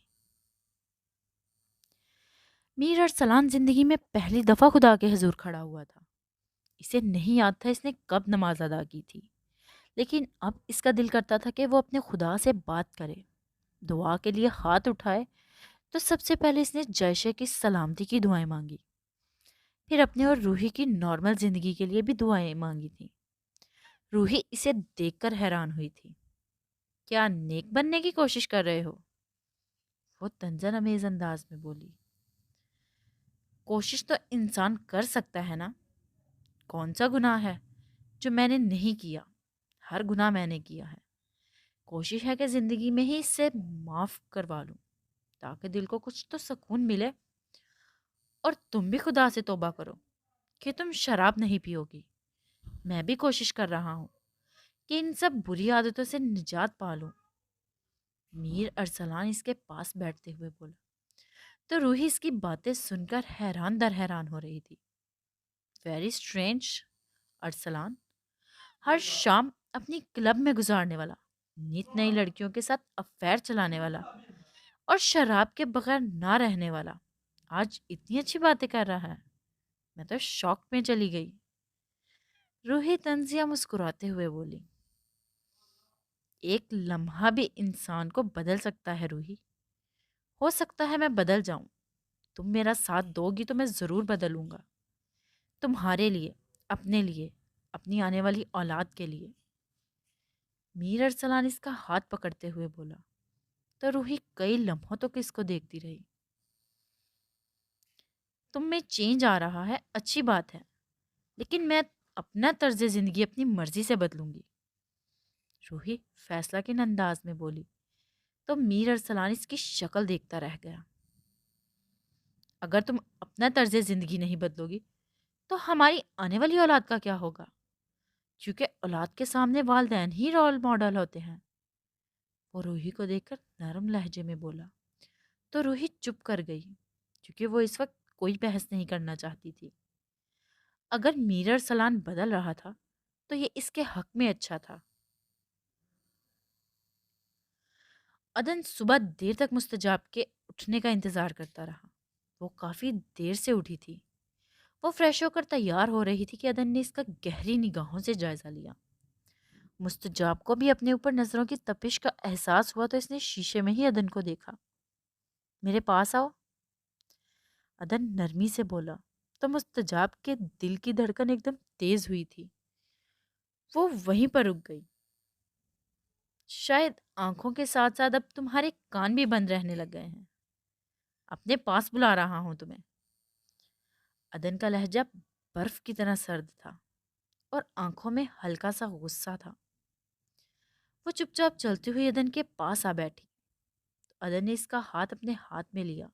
میر ارسلان زندگی میں پہلی دفعہ خدا کے حضور کھڑا ہوا تھا. اسے نہیں یاد تھا اس نے کب نماز ادا کی تھی، لیکن اب اس کا دل کرتا تھا کہ وہ اپنے خدا سے بات کرے. دعا کے لیے ہاتھ اٹھائے تو سب سے پہلے اس نے جائشہ کی سلامتی کی دعائیں مانگی، پھر اپنے اور روحی کی نارمل زندگی کے لیے بھی دعائیں مانگی تھیں. روحی اسے دیکھ کر حیران ہوئی تھی. کیا نیک بننے کی کوشش کر رہے ہو؟ وہ تنزن امیز انداز میں بولی. کوشش تو انسان کر سکتا ہے نا. کون سا گناہ ہے جو میں نے نہیں کیا؟ ہر گناہ میں نے کیا ہے. کوشش ہے کہ زندگی میں ہی اس سے معاف کروا لوں تاکہ دل کو کچھ تو سکون ملے. اور تم بھی خدا سے توبہ کرو کہ تم شراب نہیں پیو گی. میں بھی کوشش کر رہا ہوں کہ ان سب بری عادتوں سے نجات پا لوں. میر ارسلان اس کے پاس بیٹھتے ہوئے بولا تو روحی اس کی باتیں سن کر حیران در حیران ہو رہی تھی. Very strange. ارسلان ہر شام اپنی کلب میں گزارنے والا، نیت نئی لڑکیوں کے ساتھ افیئر چلانے والا اور شراب کے بغیر نہ رہنے والا آج اتنی اچھی باتیں کر رہا ہے. میں تو شوق میں چلی گئی. روحی طنزیہ مسکراتے ہوئے بولی. ایک لمحہ بھی انسان کو بدل سکتا ہے روحی. ہو سکتا ہے میں بدل جاؤں. تم میرا ساتھ دو گی تو میں ضرور بدلوں گا. تمہارے لیے، اپنے لیے، اپنی آنے والی اولاد کے لیے. میر ارسلان اس کا ہاتھ پکڑتے ہوئے بولا تو روحی کئی لمحوں تک اس کو دیکھتی رہی. تم میں چینج آ رہا ہے، اچھی بات ہے، لیکن میں اپنا طرز زندگی اپنی مرضی سے بدلوں گی. روحی فیصلہ کن انداز میں بولی تو میر ارسلان اس کی شکل دیکھتا رہ گیا. اگر تم اپنا طرز زندگی نہیں بدلو گی تو ہماری آنے والی اولاد کا کیا ہوگا؟ کیونکہ اولاد کے سامنے والدین ہی رول ماڈل ہوتے ہیں. وہ روحی کو دیکھ کر نرم لہجے میں بولا تو روحی چپ کر گئی کیونکہ وہ اس وقت کوئی بحث نہیں کرنا چاہتی تھی. اگر میر ارسلان بدل رہا تھا تو یہ اس کے حق میں اچھا تھا. عدن صبح دیر تک مستجاب کے اٹھنے کا انتظار کرتا رہا۔ وہ کافی دیر سے اٹھی تھی۔ وہ فریش ہو کر تیار ہو رہی تھی کہ عدن نے اس کا گہری نگاہوں سے جائزہ لیا۔ مستجاب کو بھی اپنے اوپر نظروں کی تپش کا احساس ہوا تو اس نے شیشے میں ہی عدن کو دیکھا۔ میرے پاس آؤ، عدن نرمی سے بولا تو مستجاب کے دل کی دھڑکن ایک دم تیز ہوئی تھی۔ وہ وہیں پر رک گئی۔ شاید آنکھوں کے ساتھ ساتھ اب تمہارے کان بھی بند رہنے لگ گئے ہیں۔ اپنے پاس بلا رہا ہوں تمہیں۔ عدن کا لہجہ برف کی طرح سرد تھا اور آنکھوں میں ہلکا سا غصہ تھا۔ وہ چپ چاپ چلتی ہوئی عدن کے پاس آ بیٹھی۔ عدن نے اس کا ہاتھ اپنے ہاتھ میں لیا۔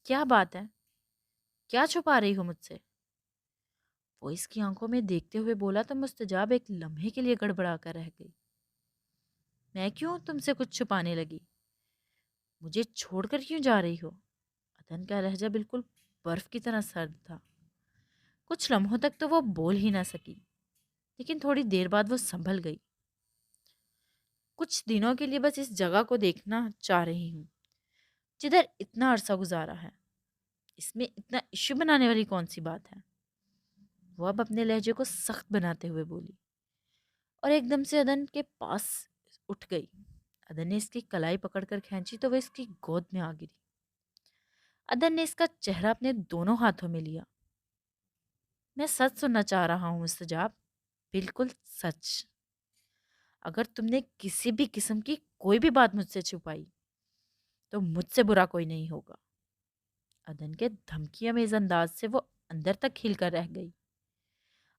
کیا بات ہے؟ کیا چھپا رہی ہو مجھ سے؟ وہ اس کی آنکھوں میں دیکھتے ہوئے بولا تو مستجاب ایک لمحے کے لیے گڑبڑا کر رہ گئی۔ میں کیوں تم سے کچھ چھپانے لگی؟ مجھے چھوڑ کر کیوں جا رہی ہو؟ عدن کا لہجہ بالکل برف کی طرح سرد تھا۔ کچھ لمحوں تک تو وہ بول ہی نہ سکی، لیکن تھوڑی دیر بعد وہ سنبھل گئی۔ کچھ دنوں کے لیے بس اس جگہ کو دیکھنا چاہ رہی ہوں جدھر اتنا عرصہ گزارا ہے۔ اس میں اتنا ایشو بنانے والی کون سی بات ہے؟ وہ اب اپنے لہجے کو سخت بناتے ہوئے بولی اور ایک دم سے عدن کے پاس اٹھ گئی۔ عدن نے اس کی کلائی پکڑ کر کھینچی تو وہ اس کی گود میں آ گری۔ عدن نے اس کا چہرہ اپنے دونوں ہاتھوں میں لیا۔ میں سچ سننا چاہ رہا ہوں مستجاب، بالکل سچ۔ اگر تم نے کسی بھی قسم کی کوئی بھی بات مجھ سے چھپائی تو مجھ سے برا کوئی نہیں ہوگا۔ عدن کے دھمکی امیز انداز سے وہ اندر تک کھل کر رہ گئی۔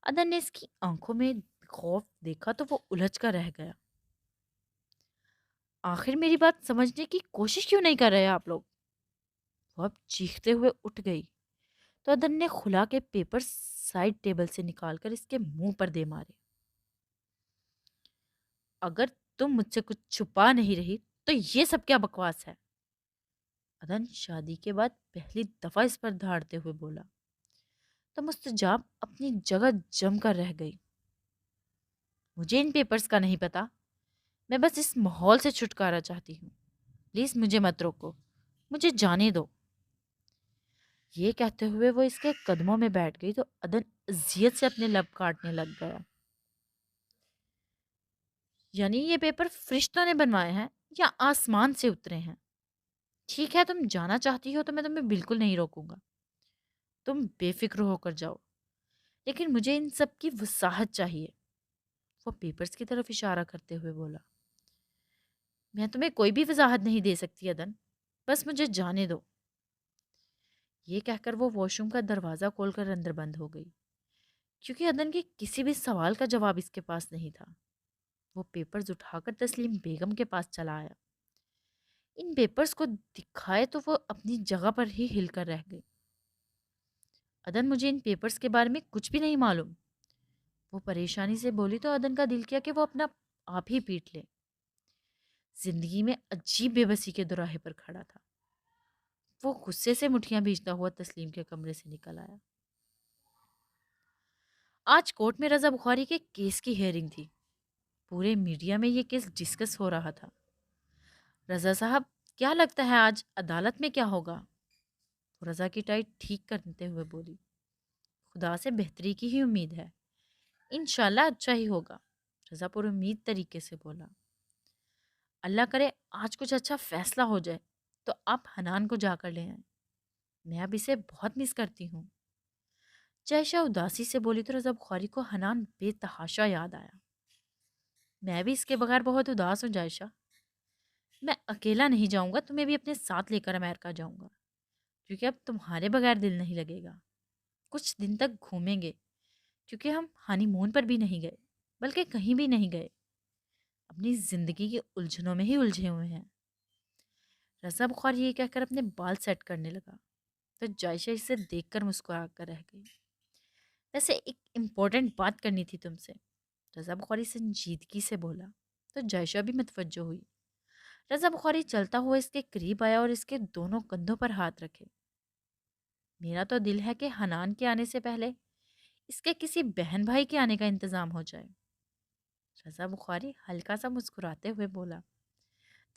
عدن نے اس کی آنکھوں میں خوف دیکھا تو وہ الجھ کر رہ گیا۔ آخر میری بات سمجھنے کی کوشش کیوں نہیں کر رہے آپ لوگ؟ وہ اب چیختے ہوئے اٹھ گئی تو عدن نے کھلا کے پیپر سائڈ ٹیبل سے نکال کر اس کے منہ پر دے مارے۔ اگر تم مجھ سے کچھ چھپا نہیں رہی تو یہ سب کیا بکواس ہے؟ عدن شادی کے بعد پہلی دفعہ اس پر دھاڑتے ہوئے بولا تو مستجاب اپنی جگہ جم کر رہ گئی۔ مجھے ان پیپرز کا نہیں پتا، میں بس اس ماحول سے چھٹکارا چاہتی ہوں۔ پلیز مجھے مت روکو، مجھے جانے دو۔ یہ کہتے ہوئے وہ اس کے قدموں میں بیٹھ گئی تو عدن اذیت سے اپنے لب کاٹنے لگ گیا۔ یعنی یہ پیپر فرشتوں نے بنوائے ہیں یا آسمان سے اترے ہیں؟ ٹھیک ہے، تم جانا چاہتی ہو تو میں تمہیں بالکل نہیں روکوں گا، تم بے فکر ہو کر جاؤ، لیکن مجھے ان سب کی وضاحت چاہیے۔ وہ پیپرز کی طرف اشارہ کرتے ہوئے بولا۔ میں تمہیں کوئی بھی وضاحت نہیں دے سکتی عدن، بس مجھے جانے دو۔ یہ کہہ کر وہ واش روم کا دروازہ کھول کر اندر بند ہو گئی، کیونکہ عدن کے کسی بھی سوال کا جواب اس کے پاس نہیں تھا۔ وہ پیپرز اٹھا کر تسلیم بیگم کے پاس چلا آیا۔ ان پیپرز کو دکھائے تو وہ اپنی جگہ پر ہی ہل کر رہ گئی۔ عدن، مجھے ان پیپرز کے بارے میں کچھ بھی نہیں معلوم، وہ پریشانی سے بولی تو عدن کا دل کیا کہ وہ اپنا آپ ہی پیٹ لے۔ زندگی میں عجیب بے بسی کے دوراہے پر کھڑا تھا۔ وہ غصے سے مٹھیاں بھیجتا ہوا تسلیم کے کمرے سے نکل آیا۔ آج کورٹ میں رضا بخاری کے کیس کی ہیئرنگ تھی۔ پورے میڈیا میں یہ کیس ڈسکس ہو رہا تھا۔ رضا صاحب، کیا لگتا ہے آج عدالت میں کیا ہوگا؟ وہ رضا کی ٹائی ٹھیک کرتے ہوئے بولی۔ خدا سے بہتری کی ہی امید ہے، انشاءاللہ اچھا ہی ہوگا، رضا پر امید طریقے سے بولا۔ اللہ کرے آج کچھ اچھا فیصلہ ہو جائے تو آپ حنان کو جا کر لے آئیں، میں اب اسے بہت مس کرتی ہوں۔ جائشہ اداسی سے بولی تو رضا بخاری کو حنان بے تحاشا یاد آیا۔ میں بھی اس کے بغیر بہت اداس ہوں جائشہ، میں اکیلا نہیں جاؤں گا، تمہیں بھی اپنے ساتھ لے کر امریکہ جاؤں گا، کیونکہ اب تمہارے بغیر دل نہیں لگے گا۔ کچھ دن تک گھومیں گے، کیونکہ ہم ہانی مون پر بھی نہیں گئے، بلکہ کہیں بھی نہیں گئے، اپنی زندگی کی الجھنوں میں ہی الجھے ہوئے ہیں۔ رضا بخاری یہ کہہ کر اپنے بال سیٹ کرنے لگا تو جائشہ اسے دیکھ کر مسکرا کر رہ گئی۔ ویسے ایک امپورٹنٹ بات کرنی تھی تم سے، رضا بخاری سنجیدگی سے بولا تو جائشہ بھی متوجہ ہوئی۔ رضا بخاری چلتا ہوا اس کے قریب آیا اور اس کے دونوں کندھوں پر ہاتھ رکھے۔ میرا تو دل ہے کہ حنان کے آنے سے پہلے اس کے کسی بہن بھائی کے آنے کا انتظام ہو جائے۔ رضا بخاری ہلکا سا مسکراتے ہوئے بولا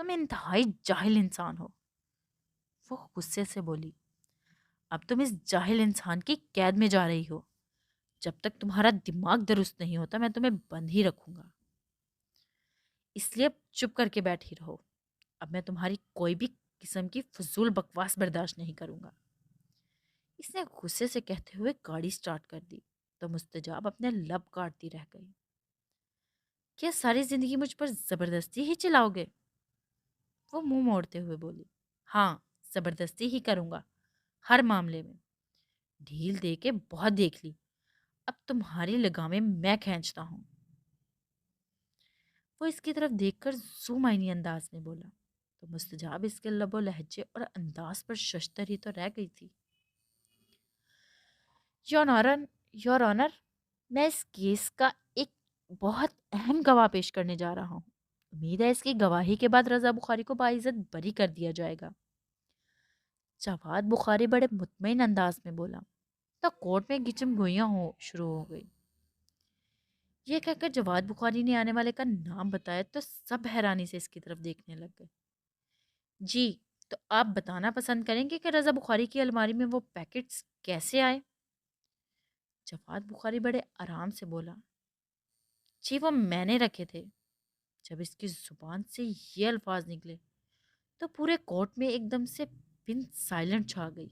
تم انتہائی جاہل انسان ہو، وہ غصے سے بولی۔ اب تم اس جاہل انسان کی قید میں جا رہی ہو۔ جب تک تمہارا دماغ درست نہیں ہوتا میں تمہیں بند ہی رکھوں گا، اس لیے اب چپ کر کے بیٹھی رہو۔ اب میں تمہاری کوئی بھی قسم کی فضول بکواس برداشت نہیں کروں گا۔ اس نے غصے سے کہتے ہوئے گاڑی سٹارٹ کر دی تو مستجاب اپنے لب کاٹتی رہ گئی۔ کیا ساری زندگی مجھ پر زبردستی ہی چلاؤ گے؟ وہ منہ موڑتے ہوئے بولی۔ ہاں، زبردستی ہی کروں گا، ہر معاملے میں۔ ڈھیل دے کے بہت دیکھ لی، اب تمہاری لگامیں میں کھینچتا ہوں۔ وہ اس کی طرف دیکھ کر ذو معنی انداز میں بولا تو مستجاب اس کے لب و لہجے اور انداز پر ششدر ہی تو رہ گئی تھی۔ یور آنر، یور آنر، میں اس کیس کا ایک بہت اہم گواہ پیش کرنے جا رہا ہوں۔ امید ہے اس کی گواہی کے بعد رضا بخاری کو باعزت بری کر دیا جائے گا۔ جواد بخاری بڑے مطمئن انداز میں بولا تو کورٹ میں گچم گوئیاں شروع ہو گئی۔ یہ کہہ کر جواد بخاری نے آنے والے کا نام بتایا تو سب حیرانی سے اس کی طرف دیکھنے لگ گئے۔ جی، تو آپ بتانا پسند کریں گے کہ رضا بخاری کی الماری میں وہ پیکٹس کیسے آئے؟ جواد بخاری بڑے آرام سے بولا، جی وہ میں نے رکھے تھے۔ جب اس کی زبان سے یہ الفاظ نکلے تو پورے کورٹ میں ایک دم سے پن سائلنٹ چھا گئی۔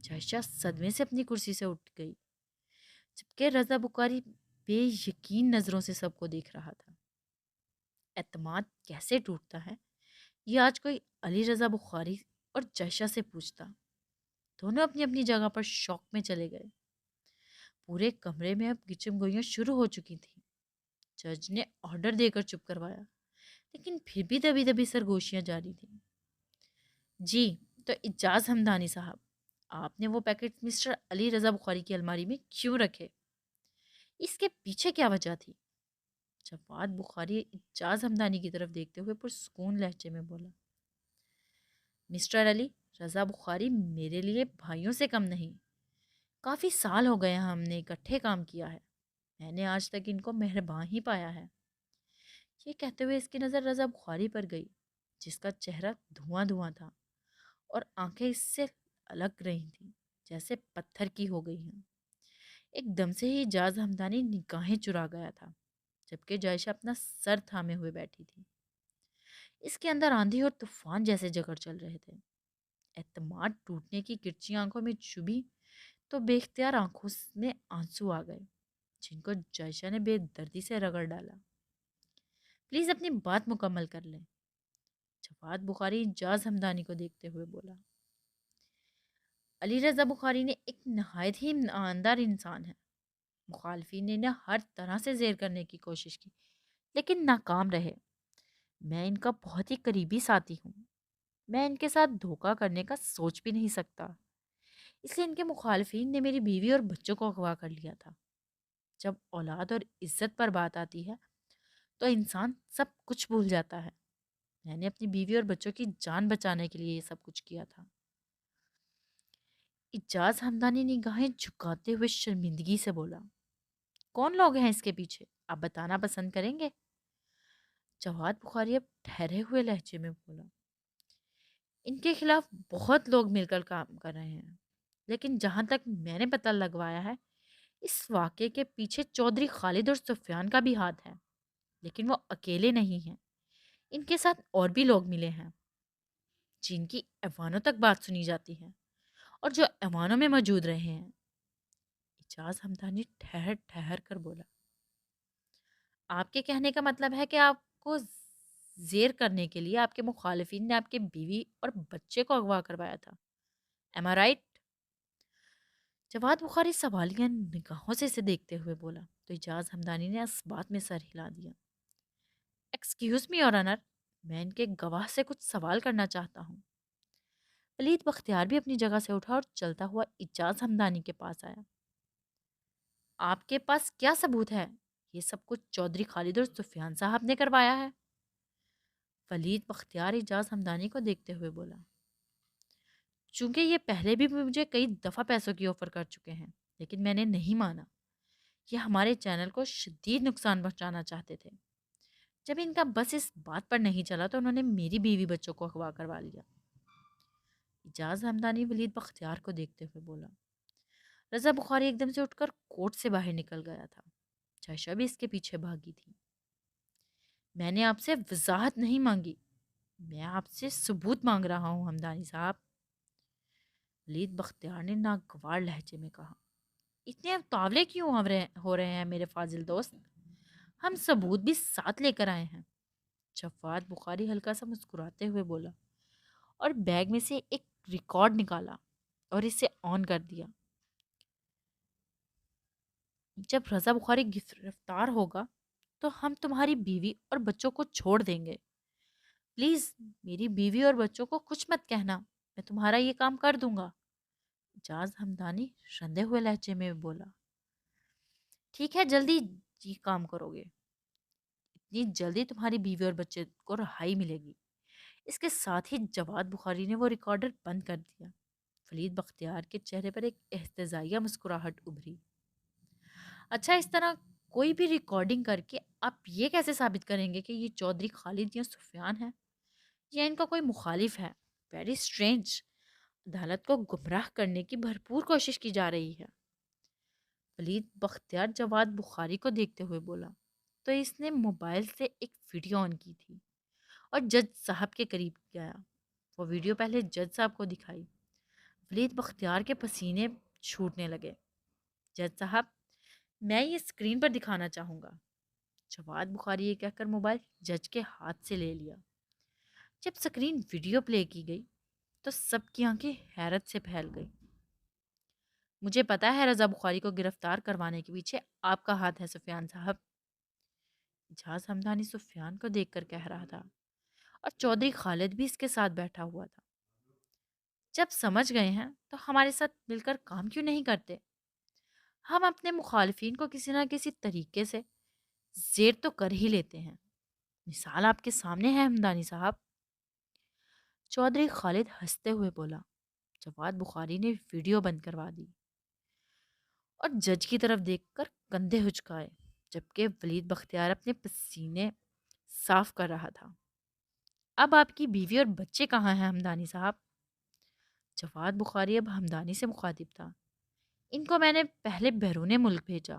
جائشہ صدمے سے اپنی کرسی سے اٹھ گئی جبکہ رضا بخاری بے یقین نظروں سے سب کو دیکھ رہا تھا۔ اعتماد کیسے ٹوٹتا ہے یہ آج کوئی علی رضا بخاری اور جائشہ سے پوچھتا۔ دونوں اپنی اپنی جگہ پر شوق میں چلے گئے۔ پورے کمرے میں اب گچم گوئیاں شروع ہو چکی تھیں۔ جج نے آرڈر دے کر چپ کروایا لیکن پھر بھی دبی دبی سرگوشیاں جاری تھیں۔ جی، تو اجاز ہمدانی صاحب، آپ نے وہ پیکٹ مسٹر علی رضا بخاری کی الماری میں کیوں رکھے؟ اس کے پیچھے کیا وجہ تھی؟ جواد بخاری اجاز ہمدانی کی طرف دیکھتے ہوئے پرسکون لہجے میں بولا، مسٹر علی رضا بخاری میرے لیے بھائیوں سے کم نہیں۔ کافی سال ہو گئے ہم نے اکٹھے کام کیا ہے، میں نے آج تک ان کو مہربان ہی پایا ہے۔ یہ کہتے ہوئے اس کی نظر رضا بخاری پر گئی جس کا چہرہ دھواں دھواں تھا اور آنکھیں اس سے الگ رہی تھیں جیسے پتھر کی ہو گئی ہیں۔ ایک دم سے ہی اجاز ہمدانی نگاہیں چرا گیا تھا جبکہ جائشہ اپنا سر تھامے ہوئے بیٹھی تھی۔ اس کے اندر آندھی اور طوفان جیسے جگڑ چل رہے تھے۔ اعتماد ٹوٹنے کی کرچی آنکھوں میں چبھی تو بے اختیار آنکھوں میں آنسو آ گئے جن کو جائشہ نے بے دردی سے رگڑ ڈالا۔ پلیز اپنی بات مکمل کر لیں، جواد بخاری اجاز ہمدانی کو دیکھتے ہوئے بولا۔ علی رضا بخاری نے ایک نہایت ہی ایماندار انسان ہے۔ مخالفین نے انہیں ہر طرح سے زیر کرنے کی کوشش کی لیکن ناکام رہے۔ میں ان کا بہت ہی قریبی ساتھی ہوں، میں ان کے ساتھ دھوکہ کرنے کا سوچ بھی نہیں سکتا، اس لیے ان کے مخالفین نے میری بیوی اور بچوں کو اغوا کر لیا تھا۔ جب اولاد اور عزت پر بات آتی ہے تو انسان سب کچھ بھول جاتا ہے۔ میں نے اپنی بیوی اور بچوں کی جان بچانے کے لیے یہ سب کچھ کیا تھا۔ اجاز ہمدانی نگاہیں جھکاتے ہوئے شرمندگی سے بولا، کون لوگ ہیں اس کے پیچھے؟ آپ بتانا پسند کریں گے؟ جواد بخاری اب ٹھہرے ہوئے لہجے میں بولا، ان کے خلاف بہت لوگ مل کر کام کر رہے ہیں لیکن جہاں تک میں نے پتہ لگوایا ہے اس واقعے کے پیچھے چودھری خالد اور سفیان کا بھی ہاتھ ہے، لیکن وہ اکیلے نہیں ہیں، ان کے ساتھ اور بھی لوگ ملے ہیں جن کی ایوانوں تک بات سنی جاتی ہے اور جو ایوانوں میں موجود رہے ہیں۔ اجاز ہمدانی ٹھہر ٹھہر کر بولا، آپ کے کہنے کا مطلب ہے کہ آپ کو زیر کرنے کے لیے آپ کے مخالفین نے آپ کے بیوی اور بچے کو اغوا کروایا تھا، ایم آئی رائٹ؟ جواد بخاری سوالیہ نگاہوں سے اسے دیکھتے ہوئے بولا تو اجاز ہمدانی نے اس بات میں سر ہلا دیا۔ ایکسکیوز می اور آنر، میں ان کے گواہ سے کچھ سوال کرنا چاہتا ہوں۔ ولید بختیار بھی اپنی جگہ سے اٹھا اور چلتا ہوا اجاز ہمدانی کے پاس آیا۔ آپ کے پاس کیا ثبوت ہے یہ سب کچھ چودھری خالد اور سفیان صاحب نے کروایا ہے؟ ولید بختیار اجاز ہمدانی کو دیکھتے ہوئے بولا، چونکہ یہ پہلے بھی مجھے کئی دفعہ پیسوں کی آفر کر چکے ہیں لیکن میں نے نہیں مانا، یہ ہمارے چینل کو شدید نقصان پہنچانا چاہتے تھے، جب ان کا بس اس بات پر نہیں چلا تو انہوں نے میری بیوی بچوں کو اغوا کروا لیا۔ اجاز ہمدانی ولید بختیار کو دیکھتے ہوئے بولا۔ رضا بخاری ایک دم سے اٹھ کر کوٹ سے باہر نکل گیا تھا۔ چائشہ بھی اس کے پیچھے بھاگی تھی۔ میں نے آپ سے وضاحت نہیں مانگی، میں آپ سے ثبوت مانگ رہا ہوں ہمدانی صاحب، ولید بختیار نے ناگوار لہجے میں کہا۔ اتنے تاولے کیوں ہو رہے ہیں میرے فاضل دوست؟ ہم ثبوت بھی ساتھ لے کر آئے ہیں۔ جواد بخاری ہلکا سا مسکراتے ہوئے بولا اور بیگ میں سے ایک ریکارڈ نکالا اور اسے آن کر دیا۔ جب رضا بخاری گرفتار ہوگا تو ہم تمہاری بیوی اور بچوں کو چھوڑ دیں گے۔ پلیز میری بیوی اور بچوں کو کچھ مت کہنا، میں تمہارا یہ کام کر دوں گا، جاز ہمدانی رندے ہوئے لہجے میں بولا۔ ٹھیک ہے، جلدی یہ کام کرو گے، اتنی جلدی تمہاری بیوی اور بچے کو رہائی ملے گی۔ اس کے ساتھ ہی جواد بخاری نے وہ ریکارڈر بند کر دیا۔ ولید بختیار کے چہرے پر ایک احتجاجیہ مسکراہٹ ابھری۔ اچھا، اس طرح کوئی بھی ریکارڈنگ کر کے آپ یہ کیسے ثابت کریں گے کہ یہ چودھری خالد یا سفیان ہے یا ان کا کوئی مخالف ہے؟ ویری اسٹرینج، عدالت کو گمراہ کرنے کی بھرپور کوشش کی جا رہی ہے، ولید بختیار جواد بخاری کو دیکھتے ہوئے بولا تو اس نے موبائل سے ایک ویڈیو آن کی تھی اور جج صاحب کے قریب گیا۔ وہ ویڈیو پہلے جج صاحب کو دکھائی۔ ولید بختیار کے پسینے چھوٹنے لگے۔ جج صاحب، میں یہ اسکرین پر دکھانا چاہوں گا۔ جواد بخاری یہ کہہ کر موبائل جج کے ہاتھ سے لے لیا۔ جب اسکرین ویڈیو پلے کی گئی تو سب کی آنکھیں حیرت سے پھیل گئی۔ مجھے پتا ہے رضا بخاری کو گرفتار کروانے کے پیچھے آپ کا ہاتھ ہے سفیان صاحب، اجاز ہمدانی سفیان کو دیکھ کر کہہ رہا تھا، اور چودھری خالد بھی اس کے ساتھ بیٹھا ہوا تھا۔ جب سمجھ گئے ہیں تو ہمارے ساتھ مل کر کام کیوں نہیں کرتے؟ ہم اپنے مخالفین کو کسی نہ کسی طریقے سے زیر تو کر ہی لیتے ہیں۔ مثال آپ کے سامنے ہے ہمدانی صاحب، چودھری خالد ہنستے ہوئے بولا۔ جواد بخاری نے ویڈیو بند کروا دی اور جج کی طرف دیکھ کر کندھے ہچکائے، جبکہ ولید بختیار اپنے پسینے صاف کر رہا تھا۔ اب آپ کی بیوی اور بچے کہاں ہیں ہمدانی صاحب؟ جواد بخاری اب ہمدانی سے مخاطب تھا۔ ان کو میں نے پہلے بیرون ملک بھیجا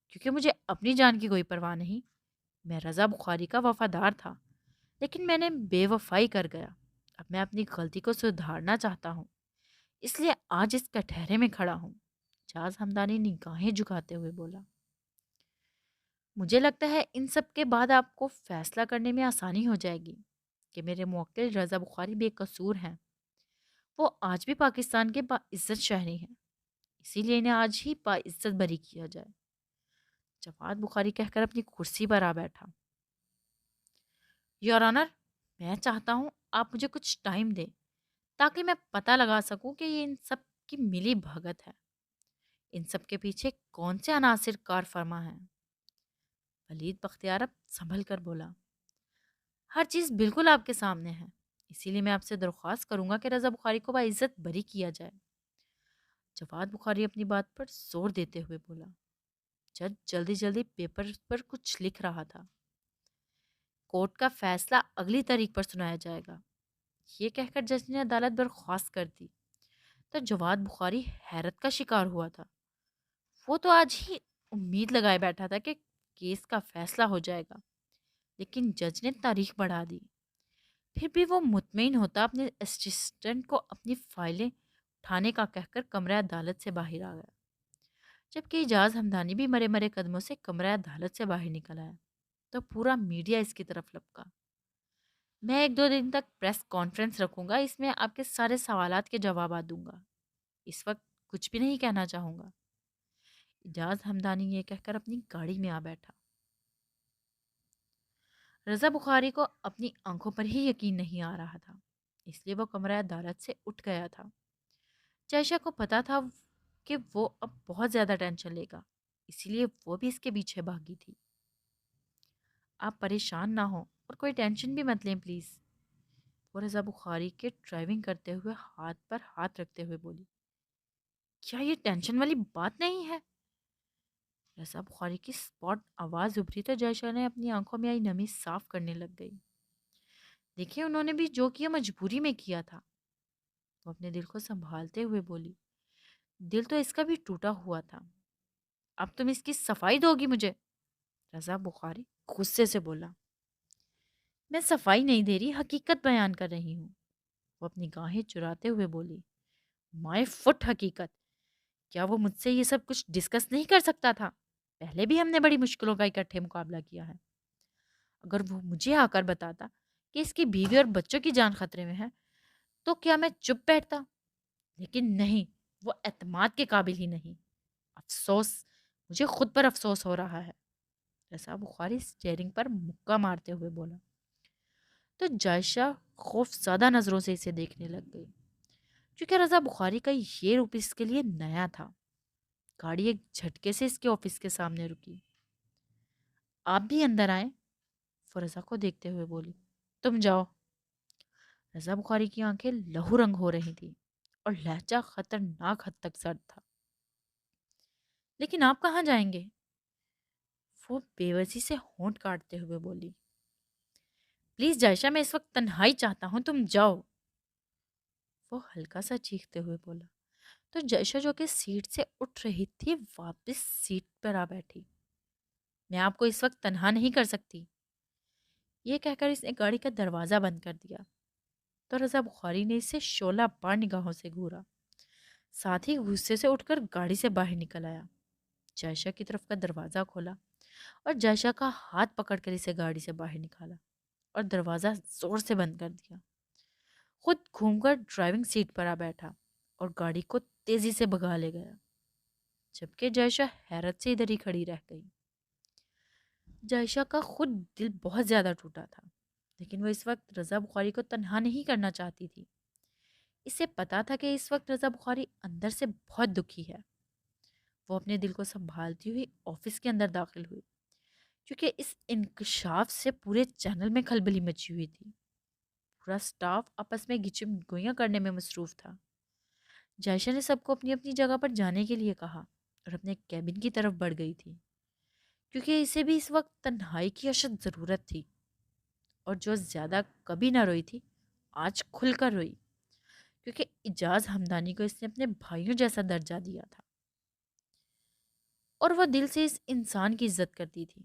کیونکہ مجھے اپنی جان کی کوئی پرواہ نہیں۔ میں رضا بخاری کا وفادار تھا، لیکن میں نے بے وفائی کر گیا۔ اب میں اپنی غلطی کو سدھارنا چاہتا ہوں، اس لیے آج اس کٹہرے میں کھڑا ہوں، جاز ہمدانی نگاہیں جھکاتے ہوئے بولا۔ مجھے لگتا ہے ان سب کے بعد آپ کو فیصلہ کرنے میں آسانی ہو جائے گی کہ میرے موکل رضا بخاری بے قصور ہیں۔ وہ آج بھی پاکستان کے باعزت شہری ہیں، اسی لیے انہیں آج ہی باعزت بری کیا جائے۔ جواد بخاری کہہ کر اپنی کرسی پر آ بیٹھا۔ یور آنر، میں چاہتا ہوں آپ مجھے کچھ ٹائم دیں تاکہ میں پتہ لگا سکوں کہ یہ ان سب کی ملی بھگت ہے، ان سب کے پیچھے کون سے عناصر کار فرما ہیں۔ ولید بختیار اب سنبھل کر بولا۔ ہر چیز بالکل آپ کے سامنے ہے، اسی لیے میں آپ سے درخواست کروں گا کہ رضا بخاری کو باعزت بری کیا جائے۔ جواد بخاری اپنی بات پر زور دیتے ہوئے بولا۔ جج جلدی جلدی پیپر پر کچھ لکھ رہا تھا۔ کورٹ کا فیصلہ اگلی تاریخ پر سنایا جائے گا، یہ کہہ کر جج نے عدالت برخاست کر دی تو جواد بخاری حیرت کا شکار ہوا تھا۔ وہ تو آج ہی امید لگائے بیٹھا تھا کہ کیس کا فیصلہ ہو جائے گا، لیکن جج نے تاریخ بڑھا دی۔ پھر بھی وہ مطمئن ہوتا اپنے اسسٹنٹ کو اپنی فائلیں اٹھانے کا کہہ کر کمرہ عدالت سے باہر آ گیا، جبکہ اجاز ہمدانی بھی مرے مرے قدموں سے کمرہ عدالت سے باہر نکل آیا تو پورا میڈیا اس کی طرف لپکا۔ میں 1-2 دن تک پریس کانفرنس رکھوں گا، اس میں آپ کے سارے سوالات کے جوابات دوں گا، اس وقت کچھ بھی نہیں کہنا چاہوں گا، اجاز ہمدانی یہ کہہ کر اپنی گاڑی میں آ بیٹھا۔ رضا بخاری کو اپنی آنکھوں پر ہی یقین نہیں آ رہا تھا، اس لیے وہ کمرہ عدالت سے اٹھ گیا تھا۔ چائشہ کو پتا تھا کہ وہ اب بہت زیادہ ٹینشن لے گا، اسی لیے وہ بھی اس کے پیچھے بھاگی تھی۔ آپ پریشان نہ ہوں اور کوئی ٹینشن بھی مت لیں پلیز، وہ رضا بخاری کے ڈرائیونگ کرتے ہوئے ہاتھ پر ہاتھ رکھتے ہوئے بولی۔ کیا یہ ٹینشن والی بات نہیں ہے؟ رضا بخاری کی اسپاٹ آواز ابھری تو جائشہ نے اپنی آنکھوں میں آئی نمی صاف کرنے لگ گئی۔ دیکھیں انہوں نے بھی جو کیا مجبوری میں کیا تھا، وہ اپنے دل کو سنبھالتے ہوئے بولی۔ دل تو اس کا بھی ٹوٹا ہوا تھا، اب تم اس کی صفائی دو گی مجھے؟ رضا بخاری غصے سے بولا۔ میں صفائی نہیں دے رہی، حقیقت بیان کر رہی ہوں، وہ اپنی گاہیں چراتے ہوئے بولی۔ مائے فٹ حقیقت! کیا وہ مجھ سے یہ سب کچھ ڈسکس نہیں کر سکتا تھا؟ پہلے بھی ہم نے بڑی مشکلوں کا اکٹھے مقابلہ کیا ہے۔ اگر وہ مجھے آ کر بتاتا کہ اس کی بیوی اور بچوں کی جان خطرے میں ہے تو کیا میں چپ بیٹھتا؟ لیکن نہیں، وہ اعتماد کے قابل ہی نہیں۔ افسوس، مجھے خود پر افسوس ہو رہا ہے، رضا بخاری اسٹیئرنگ پر مکہ مارتے ہوئے بولا۔ تو جائشہ خوف زدہ نظروں سے اسے دیکھنے لگ گئی، کیونکہ رضا بخاری کا یہ روپ اس کے لیے نیا تھا۔ گاڑی ایک جھٹکے سے اس کے آفس کے سامنے رکی۔ آپ بھی اندر آئیں، وہ رضا کو دیکھتے ہوئے بولی۔ تم جاؤ۔ رضا بخاری کی آنکھیں لہو رنگ ہو رہی تھی اور لہجہ خطرناک حد تک سرد تھا۔ لیکن آپ کہاں جائیں گے؟ وہ بے بسی سے ہونٹ کاٹتے ہوئے بولی۔ پلیز جائشہ، میں اس وقت تنہائی چاہتا ہوں، تم جاؤ، وہ ہلکا سا چیختے ہوئے بولا۔ تو جائشہ جو کہ سیٹ سے اٹھ رہی تھی واپس سیٹ پر آ بیٹھی۔ میں آپ کو اس وقت تنہا نہیں کر سکتی، یہ کہہ کر اس نے گاڑی کا دروازہ بند کر دیا۔ تو رضا بخاری نے اسے شعلہ بار نگاہوں سے گھورا، ساتھ ہی غصے سے اٹھ کر گاڑی سے باہر نکل آیا، جائشہ کی طرف کا دروازہ کھولا اور جائشہ کا ہاتھ پکڑ کر اسے گاڑی سے باہر نکالا اور دروازہ زور سے بند کر دیا۔ خود گھوم کر ڈرائیونگ سیٹ پر آ بیٹھا اور گاڑی کو تیزی سے بھگا لے گیا، جبکہ جائشہ حیرت سے ادھر ہی کھڑی رہ گئی۔ جائشہ کا خود دل بہت زیادہ ٹوٹا تھا، لیکن وہ اس وقت رضا بخاری کو تنہا نہیں کرنا چاہتی تھی۔ اسے پتا تھا کہ اس وقت رضا بخاری اندر سے بہت دکھی ہے۔ وہ اپنے دل کو سنبھالتی ہوئی آفس کے اندر داخل ہوئی، کیونکہ اس انکشاف سے پورے چینل میں کھلبلی مچی ہوئی تھی۔ پورا سٹاف آپس میں گچم گوئیاں کرنے میں مصروف تھا۔ جائشہ نے سب کو اپنی اپنی جگہ پر جانے کے لیے کہا اور اپنے کیبن کی طرف بڑھ گئی تھی، کیونکہ اسے بھی اس وقت تنہائی کی اشد ضرورت تھی، اور جو زیادہ کبھی نہ روئی تھی آج کھل کر روئی، کیونکہ اجاز ہمدانی کو اس نے اپنے بھائیوں جیسا درجہ دیا تھا، اور وہ دل سے اس انسان کی عزت کرتی تھی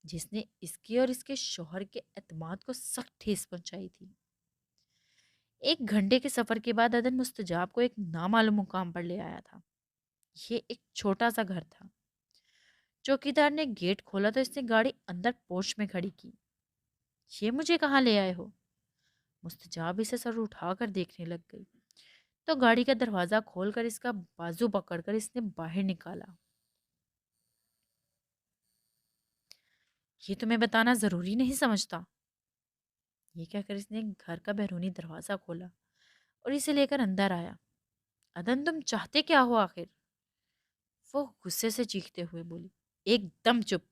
جس نے اس کے اور اس کے شوہر کے اعتماد کو سخت ٹھیس پہنچائی تھی۔ ایک گھنٹے کے سفر کے بعد عدن مستجاب کو ایک نامعلوم مقام پر لے آیا تھا۔ یہ ایک چھوٹا سا گھر تھا۔ چوکیدار نے گیٹ کھولا تو اس نے گاڑی اندر پورچ میں کھڑی کی۔ یہ مجھے کہاں لے آئے ہو؟ مستجاب اسے سر اٹھا کر دیکھنے لگ گئی تو گاڑی کا دروازہ کھول کر اس کا بازو پکڑ کر اس نے باہر نکالا۔ یہ تمہیں بتانا ضروری نہیں سمجھتا، یہ کہہ کر اس نے گھر کا بیرونی دروازہ کھولا اور اسے لے کر اندر آیا۔ عدن، تم چاہتے کیا ہو آخر؟ وہ غصے سے چیختے ہوئے بولی۔ ایک دم چپ،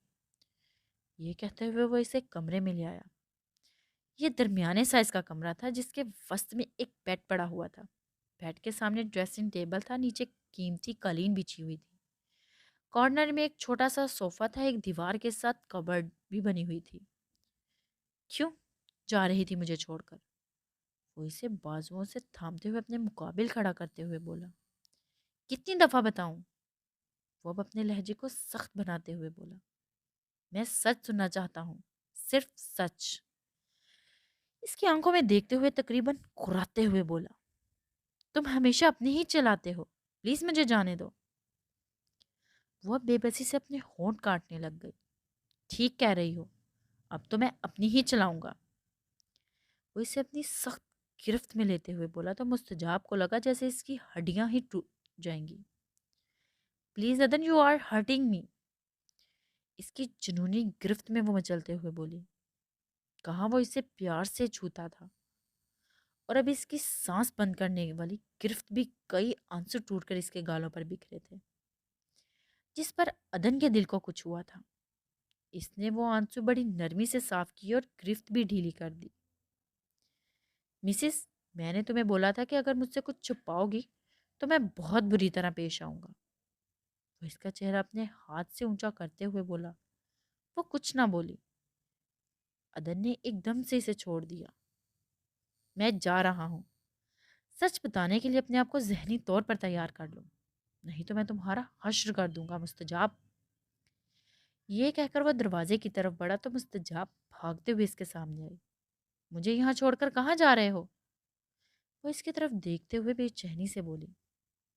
یہ کہتے ہوئے وہ اسے کمرے میں لے آیا۔ یہ درمیانے سائز کا کمرہ تھا جس کے وسط میں ایک بیڈ پڑا ہوا تھا۔ بیڈ کے سامنے ڈریسنگ ٹیبل تھا، نیچے قیمتی قالین بچھی ہوئی تھی۔ کارنر میں ایک چھوٹا سا صوفہ تھا، ایک دیوار کے ساتھ کبرڈ بھی بنی ہوئی تھی۔ کیوں جا رہی تھی مجھے چھوڑ کر؟ وہ اسے بازوؤں سے تھامتے ہوئے اپنے مقابل کھڑا کرتے ہوئے بولا۔ کتنی دفعہ بتاؤں؟ وہ اب اپنے لہجے کو سخت بناتے ہوئے بولا۔ میں سچ سننا چاہتا ہوں، صرف سچ، اس کی آنکھوں میں دیکھتے ہوئے تقریباً کراتے ہوئے بولا۔ تم ہمیشہ اپنی ہی چلاتے ہو، پلیز مجھے جانے دو۔ وہ اب بے بسی سے اپنے ہونٹ کاٹنے لگ گئی۔ ٹھیک کہہ رہی ہو، اب تو میں اپنی ہی چلاؤں گا، وہ اسے اپنی سخت گرفت میں لیتے ہوئے بولا تو مستجاب کو لگا جیسے اس کی ہڈیاں ہی ٹوٹ جائیں گی۔ پلیز عدن، یو آر ہرٹنگ می، اس کی جنونی گرفت میں وہ مچلتے ہوئے بولی۔ کہاں وہ اسے پیار سے چھوتا تھا، اور اب اس کی سانس بند کرنے والی گرفت بھی کئی آنسو ٹوٹ کر اس کے گالوں پر بکھرے تھے، جس پر عدن کے دل کو کچھ ہوا تھا۔ اس نے وہ آنسو بڑی نرمی سے صاف کی اور گرفت بھی ڈھیلی کر دی۔ مسز، میں نے تمہیں بولا تھا کہ اگر مجھ سے کچھ چھپاؤ گی تو میں بہت بری طرح پیش آؤں گا، وہ اس کا چہرہ اپنے ہاتھ سے اونچا کرتے ہوئے بولا۔ وہ کچھ نہ بولی۔ عدن نے ایک دم سے اسے چھوڑ دیا۔ میں جا رہا ہوں۔ سچ بتانے کے لیے اپنے آپ کو ذہنی طور پر تیار کر لو، نہیں تو میں تمہارا حشر کر دوں گا مستجاب۔ یہ کہہ کر وہ دروازے کی طرف بڑھا تو مستجاب بھاگتے ہوئے اس کے سامنے آئی۔ مجھے یہاں چھوڑ کر کہاں جا رہے ہو؟ وہ اس کی طرف دیکھتے ہوئے بے چینی سے بولی۔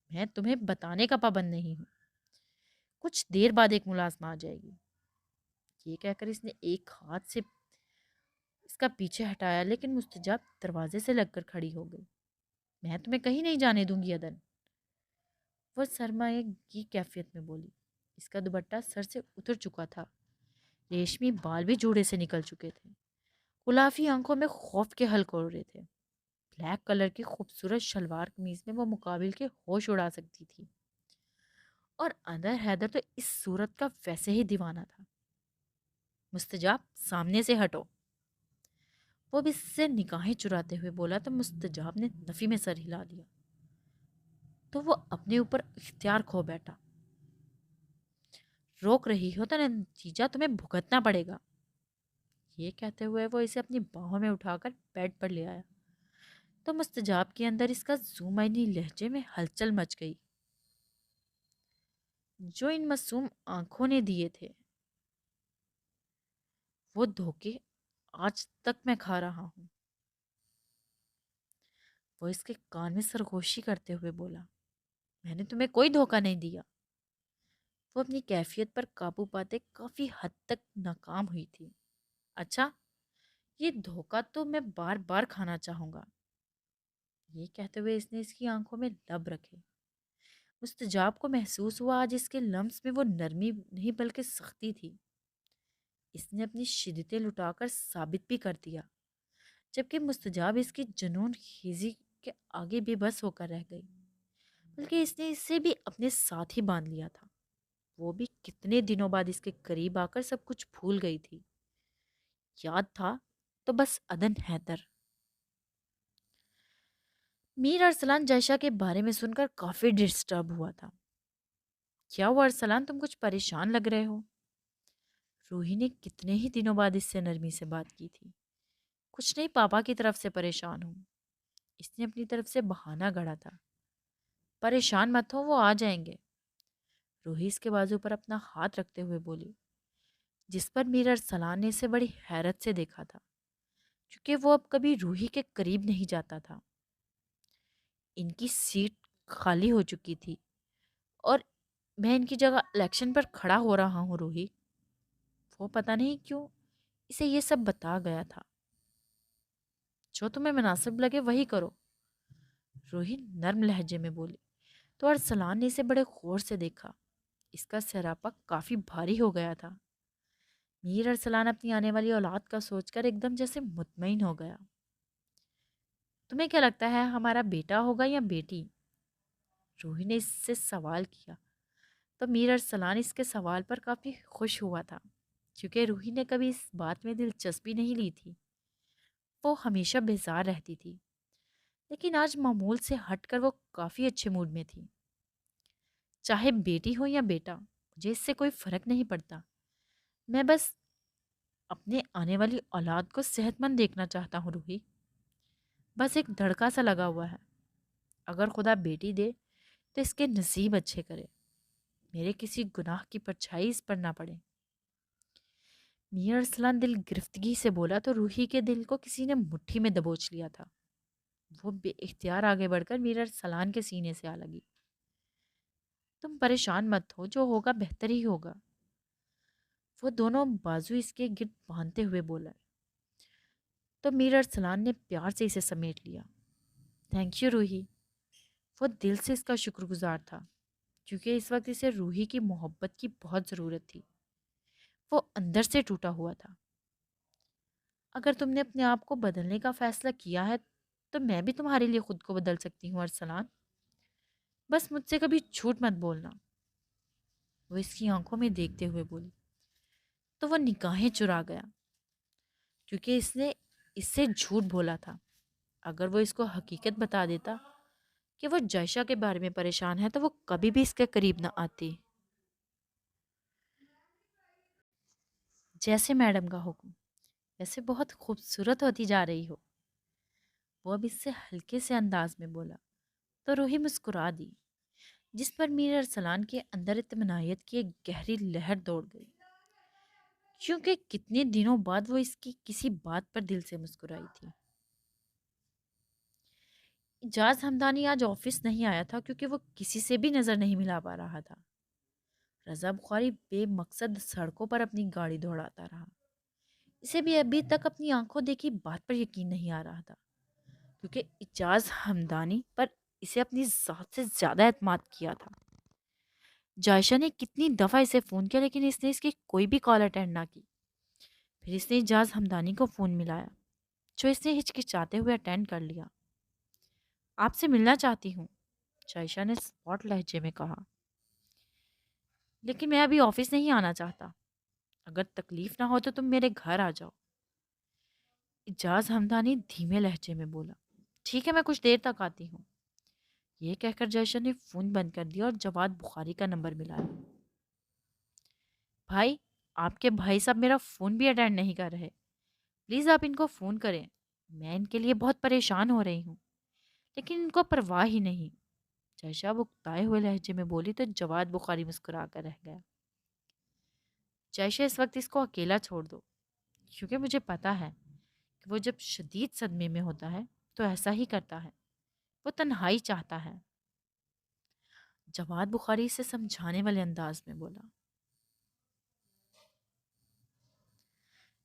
میں تمہیں بتانے کا پابند نہیں ہوں، کچھ دیر بعد ایک ملازمہ آ جائے گی۔ یہ کہہ کر اس نے ایک ہاتھ سے اس کا پیچھے ہٹایا، لیکن مستجاب دروازے سے لگ کر کھڑی ہو گئی۔ میں تمہیں کہیں نہیں جانے دوں گی عدن، وہ سرمایہ کی کیفیت میں بولی۔ اس کا دوپٹہ سر سے اتر چکا تھا، ریشمی بال بھی جوڑے سے نکل چکے تھے، گلافی آنکھوں میں خوف کے حلق اڑ رہے تھے۔ بلیک کلر کی خوبصورت شلوار قمیض میں وہ مقابل کے ہوش اڑا سکتی تھی، اور اندر حیدر تو اس صورت کا ویسے ہی دیوانہ تھا۔ مستجاب سامنے سے ہٹو، وہ بھی اس سے نگاہیں چراتے ہوئے بولا تو مستجاب نے نفی میں سر ہلا لیا۔ تو وہ اپنے اوپر اختیار کھو بیٹھا۔ روک رہی ہو تو نتیجہ تمہیں بھگتنا پڑے گا۔ یہ کہتے ہوئے وہ اسے اپنی باہوں میں اٹھا کر بیڈ پر لے آیا تو مستجاب کے اندر اس کا زومینی لہجے میں ہلچل مچ گئی۔ جو ان معصوم آنکھوں نے دیے تھے وہ دھوکے آج تک میں کھا رہا ہوں۔ وہ اس کے کان میں سرگوشی کرتے ہوئے بولا، میں نے تمہیں کوئی دھوکہ نہیں دیا۔ وہ اپنی کیفیت پر قابو پاتے کافی حد تک ناکام ہوئی تھی۔ اچھا، یہ دھوکہ تو میں بار بار کھانا چاہوں گا۔ یہ کہتے ہوئے اس نے اس کی آنکھوں میں لب رکھے۔ مستجاب کو محسوس ہوا آج اس کے لمس میں وہ نرمی نہیں بلکہ سختی تھی۔ اس نے اپنی شدتیں لٹا کر ثابت بھی کر دیا، جبکہ مستجاب اس کی جنون خیزی کے آگے بے بس ہو کر رہ گئی، بلکہ اس نے اسے بھی اپنے ساتھ ہی باندھ لیا تھا۔ وہ بھی کتنے دنوں بعد اس کے قریب آ کر سب کچھ بھول گئی تھی۔ یاد تھا تو بس عدن حیدر۔ میر ارسلان جائشہ کے بارے میں سن کر کافی ڈسٹرب ہوا تھا۔ کیا ہوا ارسلان، تم کچھ پریشان لگ رہے ہو؟ روحی نے کتنے ہی دنوں بعد اس سے نرمی سے بات کی تھی۔ کچھ نہیں، پاپا کی طرف سے پریشان ہوں۔ اس نے اپنی طرف سے بہانہ گڑھا تھا۔ پریشان مت ہو، وہ آ جائیں گے۔ روحی اس کے بازو پر اپنا ہاتھ رکھتے ہوئے بولی، جس پر میر ارسلان نے اسے بڑی حیرت سے دیکھا تھا، کیونکہ وہ اب کبھی روحی کے قریب نہیں جاتا تھا۔ ان کی سیٹ خالی ہو چکی تھی اور میں ان کی جگہ الیکشن پر کھڑا ہو رہا ہوں روحی۔ وہ پتہ نہیں کیوں اسے یہ سب بتا گیا تھا۔ جو تمہیں مناسب لگے وہی کرو، روحی نرم لہجے میں بولی۔ تو ارسلان نے اسے بڑے غور سے دیکھا۔ اس کا سراپا کافی بھاری ہو گیا تھا۔ میر ارسلان اپنی آنے والی اولاد کا سوچ کر ایک دم جیسے مطمئن ہو گیا۔ تمہیں کیا لگتا ہے، ہمارا بیٹا ہوگا یا بیٹی؟ روحی نے اس سے سوال کیا تو میر ارسلان اس کے سوال پر کافی خوش ہوا تھا، کیونکہ روحی نے کبھی اس بات میں دلچسپی نہیں لی تھی۔ وہ ہمیشہ بیزار رہتی تھی، لیکن آج معمول سے ہٹ کر وہ کافی اچھے موڈ میں تھی۔ چاہے بیٹی ہو یا بیٹا، مجھے اس سے کوئی فرق نہیں پڑتا۔ میں بس اپنے آنے والی اولاد کو صحت مند دیکھنا چاہتا ہوں روحی۔ بس ایک دھڑکا سا لگا ہوا ہے۔ اگر خدا بیٹی دے تو اس کے نصیب اچھے کرے، میرے کسی گناہ کی پرچھائی اس پر نہ پڑے۔ میر ارسلان دل گرفتگی سے بولا تو روحی کے دل کو کسی نے مٹھی میں دبوچ لیا تھا۔ وہ بے اختیار آگے بڑھ کر میر ارسلان کے سینے سے آ لگی۔ تم پریشان مت ہو، جو ہوگا بہتر ہی ہوگا، وہ دونوں بازو اس کے گرد باندھتے ہوئے بولا۔ تو میر ارسلان نے پیار سے اسے سمیٹ لیا۔ تھینک یو روحی۔ وہ دل سے اس کا شکر گزار تھا، کیونکہ اس وقت اسے روحی کی محبت کی بہت ضرورت تھی۔ وہ اندر سے ٹوٹا ہوا تھا۔ اگر تم نے اپنے آپ کو بدلنے کا فیصلہ کیا ہے تو میں بھی تمہارے لیے خود کو بدل سکتی ہوں ارسلان، بس مجھ سے کبھی جھوٹ مت بولنا، وہ اس کی آنکھوں میں دیکھتے ہوئے بولی۔ تو وہ نگاہیں چرا گیا، کیونکہ اس نے اس سے جھوٹ بولا تھا۔ اگر وہ اس کو حقیقت بتا دیتا کہ وہ جائشہ کے بارے میں پریشان ہے تو وہ کبھی بھی اس کے قریب نہ آتی۔ جیسے میڈم کا حکم، ویسے بہت خوبصورت ہوتی جا رہی ہو، وہ اب اس سے ہلکے سے انداز میں بولا تو روحی مسکرا دی، جس پر میر ارسلان کے اندر اطمینانیت کی ایک گہری لہر دوڑ گئی، کیونکہ کتنے دنوں بعد وہ اس کی کسی بات پر دل سے مسکرائی تھی۔ اجاز ہمدانی آج آفس نہیں آیا تھا کیونکہ وہ کسی سے بھی نظر نہیں ملا پا رہا تھا۔ رضا بخاری بے مقصد سڑکوں پر اپنی گاڑی دوڑاتا رہا۔ اسے بھی ابھی تک اپنی آنکھوں دیکھی بات پر یقین نہیں آ رہا تھا، کیونکہ اجاز ہمدانی پر اسے اپنی ذات سے زیادہ اعتماد کیا تھا۔ جائشہ نے کتنی دفعہ اسے فون کیا لیکن اس نے اس کی کوئی بھی کال اٹینڈ نہ کی۔ پھر اس نے اجاز ہمدانی کو فون ملایا، جو اس نے ہچکچاتے ہوئے اٹینڈ کر لیا۔ آپ سے ملنا چاہتی ہوں، جائشہ نے اسپاٹ لہجے میں کہا، لیکن میں ابھی آفس نہیں آنا چاہتا۔ اگر تکلیف نہ ہو تو تم میرے گھر آ جاؤ۔ اجاز ہمدانی دھیمے لہجے میں بولا، ٹھیک ہے میں کچھ دیر تک آتی ہوں۔ یہ کہہ کر جائشہ نے فون بند کر دیا اور جواد بخاری کا نمبر ملایا۔ بھائی، آپ کے بھائی صاحب میرا فون بھی اٹینڈ نہیں کر رہے، پلیز آپ ان کو فون کریں، میں ان کے لیے بہت پریشان ہو رہی ہوں، لیکن ان کو پرواہ ہی نہیں۔ جائشہ اکتائے ہوئے لہجے میں بولی تو جواد بخاری مسکرا کر رہ گیا۔ جائشہ اس وقت اس کو اکیلا چھوڑ دو، کیونکہ مجھے پتا ہے کہ وہ جب شدید صدمے میں ہوتا ہے تو ایسا ہی کرتا ہے، وہ تنہائی چاہتا ہے۔ جواد بخاری سے سمجھانے والے انداز میں بولا،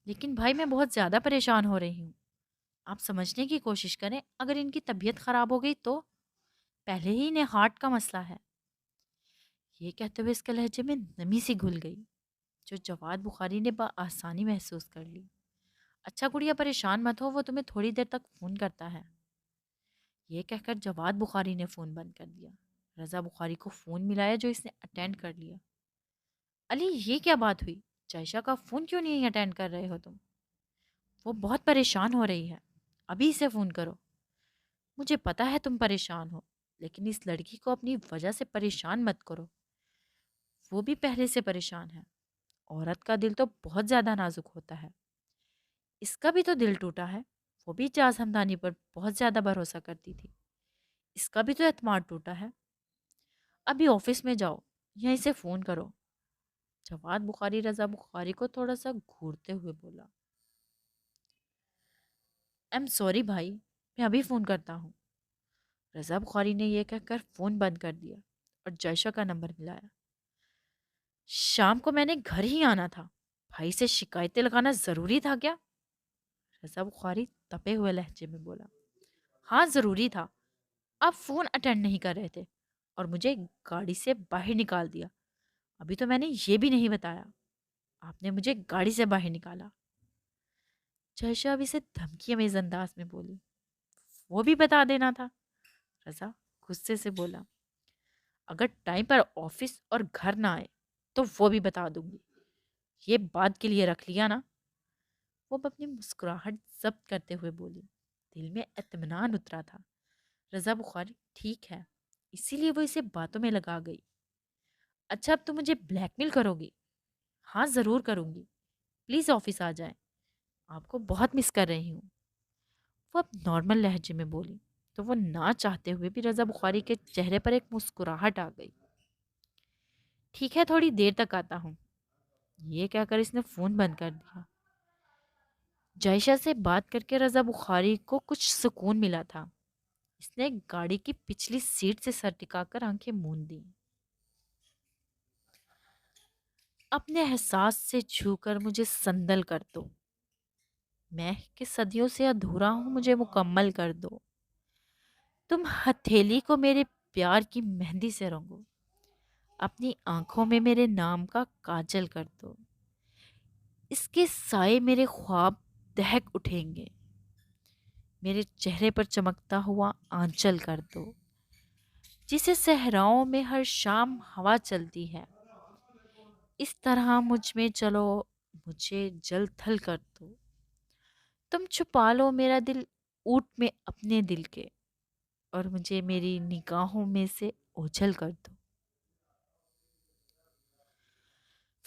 لیکن بھائی میں بہت زیادہ پریشان ہو رہی ہوں، آپ سمجھنے کی کوشش کریں، اگر ان کی طبیعت خراب ہو گئی تو پہلے ہی انہیں ہارٹ کا مسئلہ ہے۔ یہ کہتے ہوئے اس کے لہجے میں نمی سی گھل گئی، جو جواد بخاری نے بآسانی محسوس کر لی۔ اچھا گڑیا پریشان مت ہو، وہ تمہیں تھوڑی دیر تک فون کرتا ہے۔ یہ کہہ کر جواد بخاری نے فون بند کر دیا۔ رضا بخاری کو فون ملایا جو اس نے اٹینڈ کر لیا۔ علی یہ کیا بات ہوئی؟ جائشہ کا فون کیوں نہیں اٹینڈ کر رہے ہو تم؟ وہ بہت پریشان ہو رہی ہے، ابھی اسے فون کرو۔ مجھے پتا ہے تم پریشان ہو، لیکن اس لڑکی کو اپنی وجہ سے پریشان مت کرو، وہ بھی پہلے سے پریشان ہے۔ عورت کا دل تو بہت زیادہ نازک ہوتا ہے، اس کا بھی تو دل ٹوٹا ہے، وہ بھی اجاز ہمدانی پر بہت زیادہ بھروسہ کرتی تھی، اس کا بھی تو اعتماد ٹوٹا ہے۔ ابھی آفس میں جاؤ یا اسے فون کرو۔ جواد بخاری رضا بخاری کو تھوڑا سا گھورتے ہوئے بولا، ایم سوری بھائی، میں ابھی فون کرتا ہوں۔ رضا بخاری نے یہ کہہ کر فون بند کر دیا اور جائشہ کا نمبر ملایا۔ شام کو میں نے گھر ہی آنا تھا، بھائی سے شکایتیں لگانا ضروری تھا کیا؟ رضا بخاری تپے ہوئے لہجے میں بولا، ہاں ضروری تھا، آپ فون اٹینڈ نہیں کر رہے تھے اور مجھے گاڑی سے باہر نکال دیا۔ ابھی تو میں نے یہ بھی نہیں بتایا، آپ نے مجھے گاڑی سے باہر نکالا۔ جائشہ اب اسے دھمکی امیز انداز میں بولی، وہ بھی بتا دینا تھا۔ رضا غصے سے بولا، اگر ٹائم پر آفس اور گھر نہ آئے تو وہ بھی بتا دوں گی، یہ بات کے لیے رکھ لیا نا۔ وہ اپنی مسکراہٹ ضبط کرتے ہوئے بولی، دل میں اطمینان اترا تھا۔ رضا بخاری ٹھیک ہے، اسی لیے وہ اسے باتوں میں لگا گئی۔ اچھا اب تم مجھے بلیک میل کرو گی؟ ہاں ضرور کروں گی، پلیز آفس آ جائیں، آپ کو بہت مس کر رہی ہوں۔ وہ اب نارمل لہجے میں بولی تو وہ نہ چاہتے ہوئے بھی رضا بخاری کے چہرے پر ایک مسکراہٹ آ گئی۔ ٹھیک ہے تھوڑی دیر تک آتا ہوں، یہ کہہ کر اس نے فون بند کر دیا۔ جائشہ سے بات کر کے رضا بخاری کو کچھ سکون ملا تھا۔ اس نے گاڑی کی پچھلی سیٹ سے سر ٹکا کر آنکھیں موند دیں۔ اپنے احساس سے چھو کر مجھے سندل کر دو، میں کہ صدیوں سے ادھورا ہوں مجھے مکمل کر دو۔ تم ہتھیلی کو میرے پیار کی مہندی سے رنگو، اپنی آنکھوں میں میرے نام کا کاجل کر دو، اس کے سائے میرے خواب دہک اٹھیں گے، میرے چہرے پر چمکتا ہوا آنچل کر دو، جسے صحراؤں میں ہر شام ہوا چلتی ہے، اس طرح مجھ میں چلو، مجھے جل تھل کر دو، تم چھپا لو میرا دل اوٹ میں اپنے دل کے، اور مجھے میری نگاہوں میں سے اوجھل کر دو۔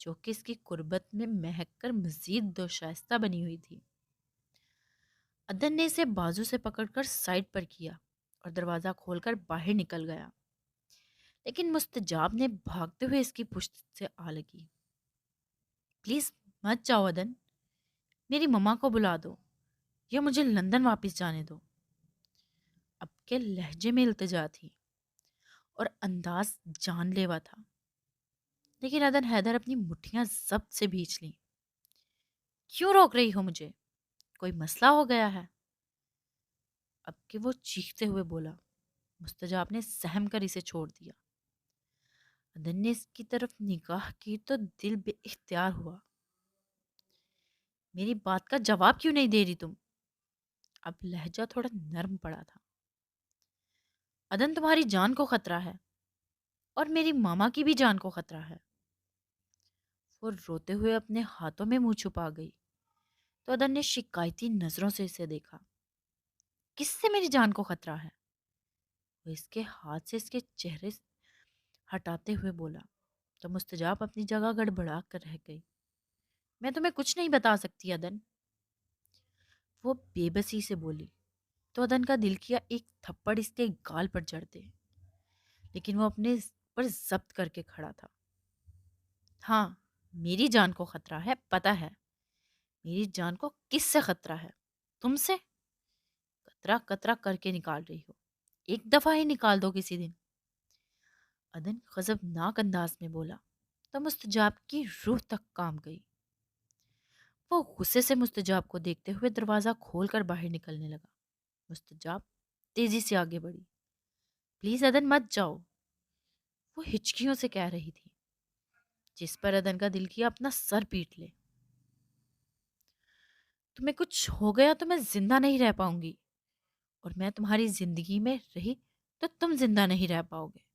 جو کہ اس کی قربت میں مہک کر مزید دو شائستہ بنی ہوئی تھی۔ عدن نے اسے بازو سے پکڑ کر سائڈ پر کیا اور دروازہ کھول کر باہر نکل گیا، لیکن مستجاب نے بھاگتے ہوئے اس کی پشت سے آ لگی۔ پلیز مت جاؤ عدن، میری مما کو بلا دو یا مجھے لندن واپس جانے دو۔ اب کے لہجے میں التجا تھی اور انداز جان لیوا تھا، لیکن عدن حیدر اپنی مٹھیاں ضبط سے بھینچ لیں۔ کیوں روک رہی ہو مجھے؟ کوئی مسئلہ ہو گیا ہے؟ اب کہ وہ چیختے ہوئے بولا۔ مستجاب نے سہم کر اسے چھوڑ دیا۔ عدن نے اس کی طرف نگاہ کی تو دل بے اختیار ہوا۔ میری بات کا جواب کیوں نہیں دے رہی تم؟ اب لہجہ تھوڑا نرم پڑا تھا۔ عدن تمہاری جان کو خطرہ ہے اور میری ماما کی بھی جان کو خطرہ ہے۔ وہ روتے ہوئے اپنے ہاتھوں میں منہ چھپا گئی تو عدن نے شکایتی نظروں سے اسے دیکھا۔ کس سے میری جان کو خطرہ ہے؟ وہ اس کے ہاتھ سے اس کے چہرے ہٹاتے ہوئے بولا تو مستجاب اپنی جگہ گڑبڑا کر رہ گئی۔ میں تمہیں کچھ نہیں بتا سکتی عدن، وہ بے بسی سے بولی تو عدن کا دل کیا ایک تھپڑ اس کے گال پر جڑ دے، لیکن وہ اپنے پر ضبط کر کے کھڑا تھا۔ ہاں، میری جان کو خطرہ ہے، پتہ ہے میری جان کو کس سے خطرہ ہے؟ تم سے؟ قطرہ قطرہ کر کے نکال رہی ہو، ایک دفعہ ہی نکال دو کسی دن۔ عدن غضبناک انداز میں بولا تو مستجاب کی روح تک کام گئی۔ وہ غصے سے مستجاب کو دیکھتے ہوئے دروازہ کھول کر باہر نکلنے لگا۔ مستجاب تیزی سے آگے بڑھی۔ پلیز عدن مت جاؤ، وہ ہچکیوں سے کہہ رہی تھی، جس پر عدن کا دل کیا اپنا سر پیٹ لے۔ تمہیں کچھ ہو گیا تو میں زندہ نہیں رہ پاؤں گی، اور میں تمہاری زندگی میں رہی تو تم زندہ نہیں رہ پاؤ گے۔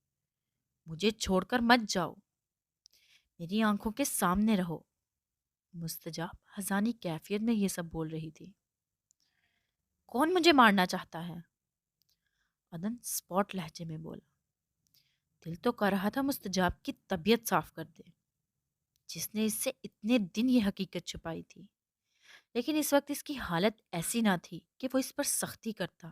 مجھے چھوڑ کر مت جاؤ، میری آنکھوں کے سامنے رہو۔ مستجاب حزانی کیفیت میں یہ سب بول رہی تھی۔ کون مجھے مارنا چاہتا ہے؟ عدن سپاٹ لہجے میں بولا۔ دل تو کر رہا تھا مستجاب کی طبیعت صاف کر دے، جس نے اس سے اتنے دن یہ حقیقت چھپائی تھی، لیکن اس وقت اس کی حالت ایسی نہ تھی کہ وہ اس پر سختی کرتا۔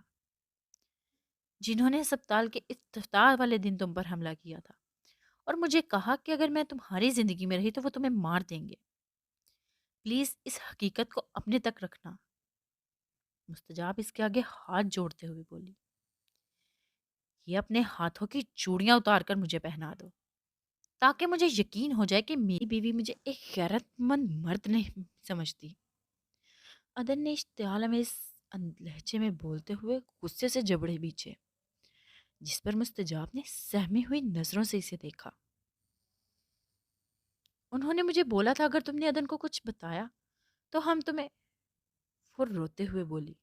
جنہوں نے ہسپتال کے افتتاح والے دن تم پر حملہ کیا تھا اور مجھے کہا کہ اگر میں تمہاری زندگی میں رہی تو وہ تمہیں مار دیں گے، پلیز اس حقیقت کو اپنے تک رکھنا۔ مستجاب اس کے آگے ہاتھ جوڑتے ہوئے بولی۔ یہ اپنے ہاتھوں کی چوڑیاں اتار کر مجھے پہنا دو، تاکہ مجھے یقین ہو جائے کہ میری بیوی مجھے ایک غیرت مند مرد نہیں سمجھتی۔ عدن نے اشتعال میں اس لہجے میں بولتے ہوئے غصے سے جبڑے بیچے، جس پر مستجاب نے سہمی ہوئی نظروں سے اسے دیکھا۔ انہوں نے مجھے بولا تھا اگر تم نے عدن کو کچھ بتایا تو ہم تمہیں… وہ روتے ہوئے بولی۔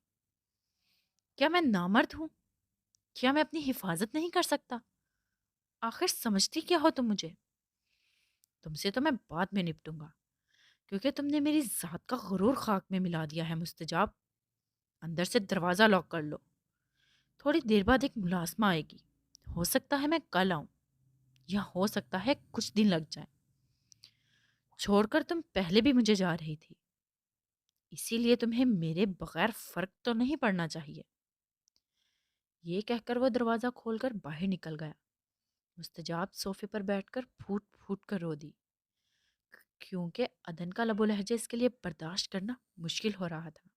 کیا میں نامرد ہوں؟ کیا میں اپنی حفاظت نہیں کر سکتا؟ آخر سمجھتی کیا ہو تم مجھے؟ تم سے تو میں بعد میں نپٹوں گا، کیونکہ تم نے میری ذات کا غرور خاک میں ملا دیا ہے۔ مستجاب، اندر سے دروازہ لاک کر لو، تھوڑی دیر بعد ایک ملازمہ آئے گی، ہو سکتا ہے میں کل آؤں یا ہو سکتا ہے کچھ دن لگ جائیں۔ چھوڑ کر تم پہلے بھی مجھے جا رہی تھی، اسی لیے تمہیں میرے بغیر فرق تو نہیں پڑنا چاہیے۔ یہ کہہ کر وہ دروازہ کھول کر باہر نکل گیا۔ مستجاب صوفے پر بیٹھ کر پھوٹ پھوٹ کر رو دی، کیونکہ عدن کا لب و لہجہ اس کے لیے برداشت کرنا مشکل ہو رہا تھا۔